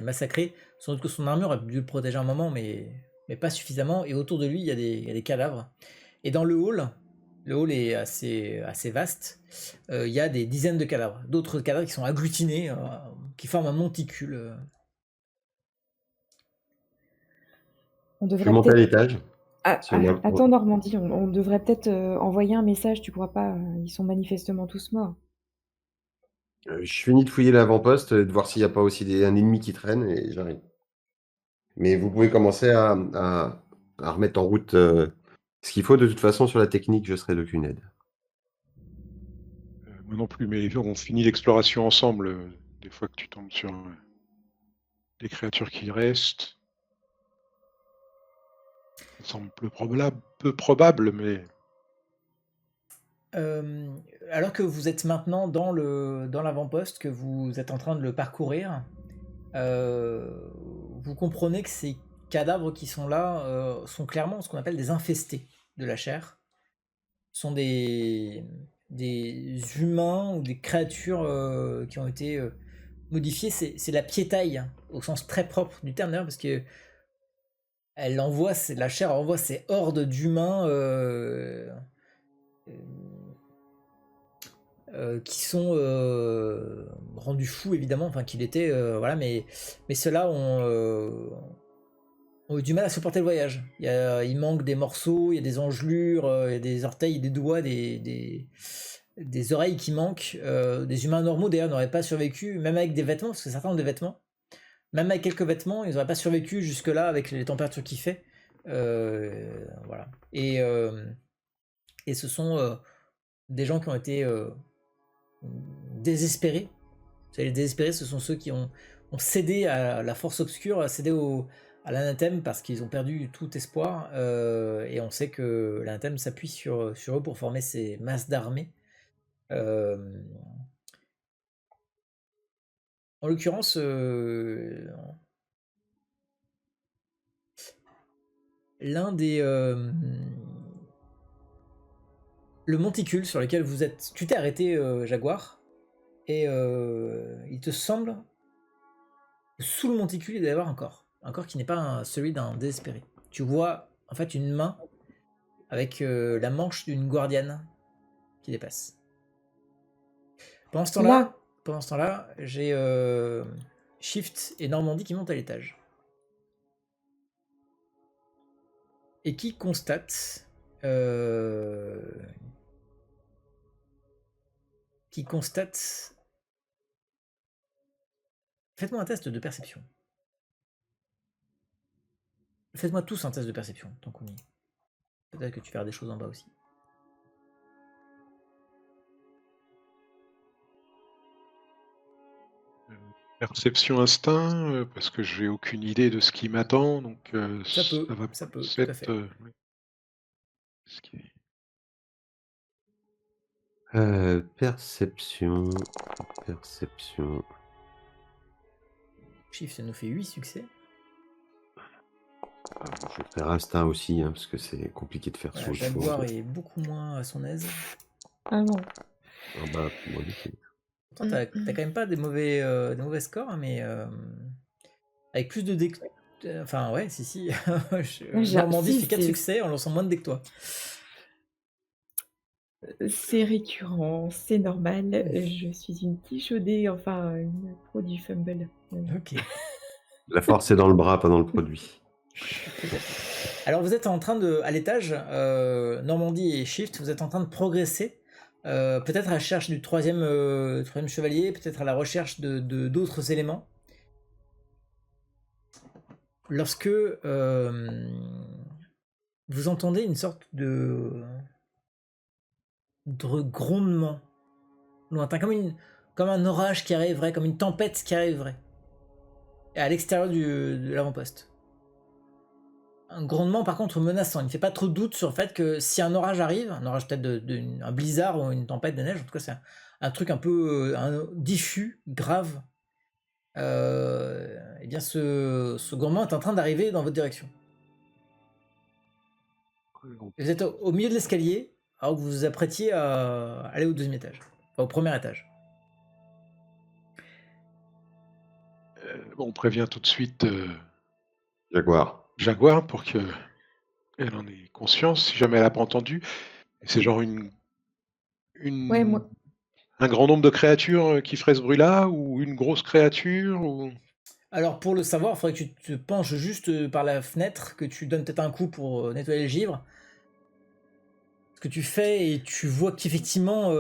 massacré. Sans doute que son armure a dû le protéger un moment, mais pas suffisamment. Et autour de lui, il y a des cadavres. Et dans le hall est assez vaste, il y a des dizaines de cadavres. D'autres cadavres qui sont agglutinés, qui forment un monticule. On Je vais devrait monter à peut-être. l'étage. Attends, Normandie, on devrait peut-être envoyer un message, tu crois pas? Ils sont manifestement tous morts. Je finis de fouiller l'avant-poste, de voir s'il n'y a pas aussi un ennemi qui traîne et j'arrive. Mais vous pouvez commencer à remettre en route ce qu'il faut. De toute façon, sur la technique, je serai d'aucune aide. Moi non plus, mais on finit l'exploration ensemble. Des fois que tu tombes sur des créatures qui restent. Ça semble peu probable, mais... Alors que vous êtes maintenant dans l'avant-poste, que vous êtes en train de le parcourir, vous comprenez que ces cadavres qui sont là sont clairement ce qu'on appelle des infestés de la chair. Ce sont des humains ou des créatures qui ont été modifiées. C'est la piétaille, hein, au sens très propre du terme d'ailleurs, parce que la chair envoie ces hordes d'humains qui sont rendus fous évidemment, enfin qu'il était, voilà, mais ceux-là ont eu du mal à supporter le voyage. Il manque des morceaux, il y a des engelures, il y a des orteils, des doigts, des oreilles qui manquent. Des humains normaux d'ailleurs n'auraient pas survécu, même avec des vêtements, parce que certains ont des vêtements. Même avec quelques vêtements, ils n'auraient pas survécu jusque-là avec les températures qu'il fait. Voilà. Et ce sont des gens qui ont été désespérés. Vous savez, les désespérés, ce sont ceux qui ont cédé à la force obscure, cédé à l'anathème parce qu'ils ont perdu tout espoir. Et on sait que l'anathème s'appuie sur eux pour former ces masses d'armées. En l'occurrence, l'un des... le monticule sur lequel tu t'es arrêté, Jaguar, et il te semble que sous le monticule, il doit y avoir un corps qui n'est pas celui d'un désespéré. Tu vois en fait une main avec la manche d'une guardiane qui dépasse. Pendant ce temps-là, j'ai Shift et Normandie qui montent à l'étage. Et qui constatent... Faites-moi un test de perception. Faites-moi tous un test de perception, tant qu'on y est. Peut-être que tu verras des choses en bas aussi. Perception instinct, parce que j'ai aucune idée de ce qui m'attend, donc Ça peut, tout à fait. Oui. Ce qui est- Perception. Shift, ça nous fait 8 succès. Je vais faire instinct aussi, hein, parce que c'est compliqué de faire Voilà, sous le fond. Jaguar est beaucoup moins à son aise. Ah non. Ah bah, moi, du coup. Pourtant, t'as quand même pas des mauvais scores, hein, mais avec plus de dés. Enfin, ouais, si. Normandie fait 4 succès en lançant moins de dés que toi. C'est récurrent, c'est normal. Je suis une tichaudée, enfin une pro du fumble. Ok. La force est dans le bras, pas dans le produit. Alors vous êtes en train à l'étage, Normandie et Shift, vous êtes en train de progresser, peut-être à la recherche du troisième chevalier, peut-être à la recherche de d'autres éléments. Lorsque vous entendez une sorte de grondement lointain, comme un orage qui arriverait, comme une tempête qui arriverait, à l'extérieur de l'avant-poste. Un grondement par contre menaçant, il ne fait pas trop de doute sur le fait que si un orage arrive, un orage peut-être un blizzard ou une tempête de neige, en tout cas c'est un truc un peu diffus, grave, et bien ce grondement est en train d'arriver dans votre direction. Vous êtes au milieu de l'escalier, alors que vous vous apprêtiez à aller au deuxième étage, enfin, au premier étage. on prévient tout de suite Jaguar. pour qu'elle en ait conscience, si jamais elle n'a pas entendu. Et c'est genre Ouais, moi. un grand nombre de créatures qui ferait ce bruit-là, ou une grosse créature, ou... Alors pour le savoir, il faudrait que tu te penches juste par la fenêtre, que tu donnes peut-être un coup pour nettoyer le givre. Ce que tu fais, et tu vois qu'effectivement,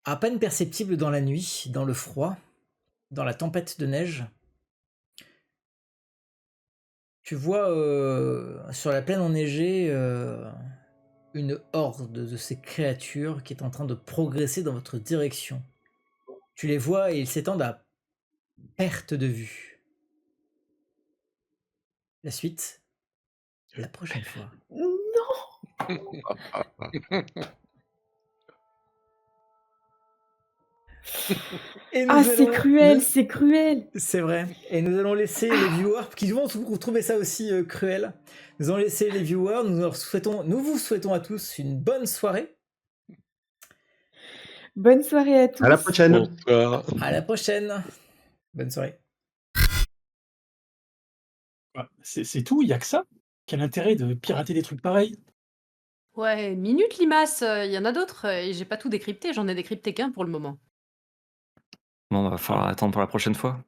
à peine perceptible dans la nuit, dans le froid, dans la tempête de neige, tu vois sur la plaine enneigée une horde de ces créatures qui est en train de progresser dans votre direction. Tu les vois et ils s'étendent à perte de vue. La suite, la prochaine fois. Non. Et nous Ah, c'est allons- cruel, nous- c'est cruel. C'est vrai. Et nous allons laisser les viewers, qui vont trouver ça aussi cruel, nous allons laisser les viewers, nous vous souhaitons à tous une bonne soirée. Bonne soirée à tous. À la prochaine. Bonsoir. À la prochaine. Bonne soirée. C'est tout, il y a que ça? Quel intérêt de pirater des trucs pareils? Ouais, minute limace, il y en a d'autres, et j'ai pas tout décrypté, j'en ai décrypté qu'un pour le moment. Bon, va falloir attendre pour la prochaine fois.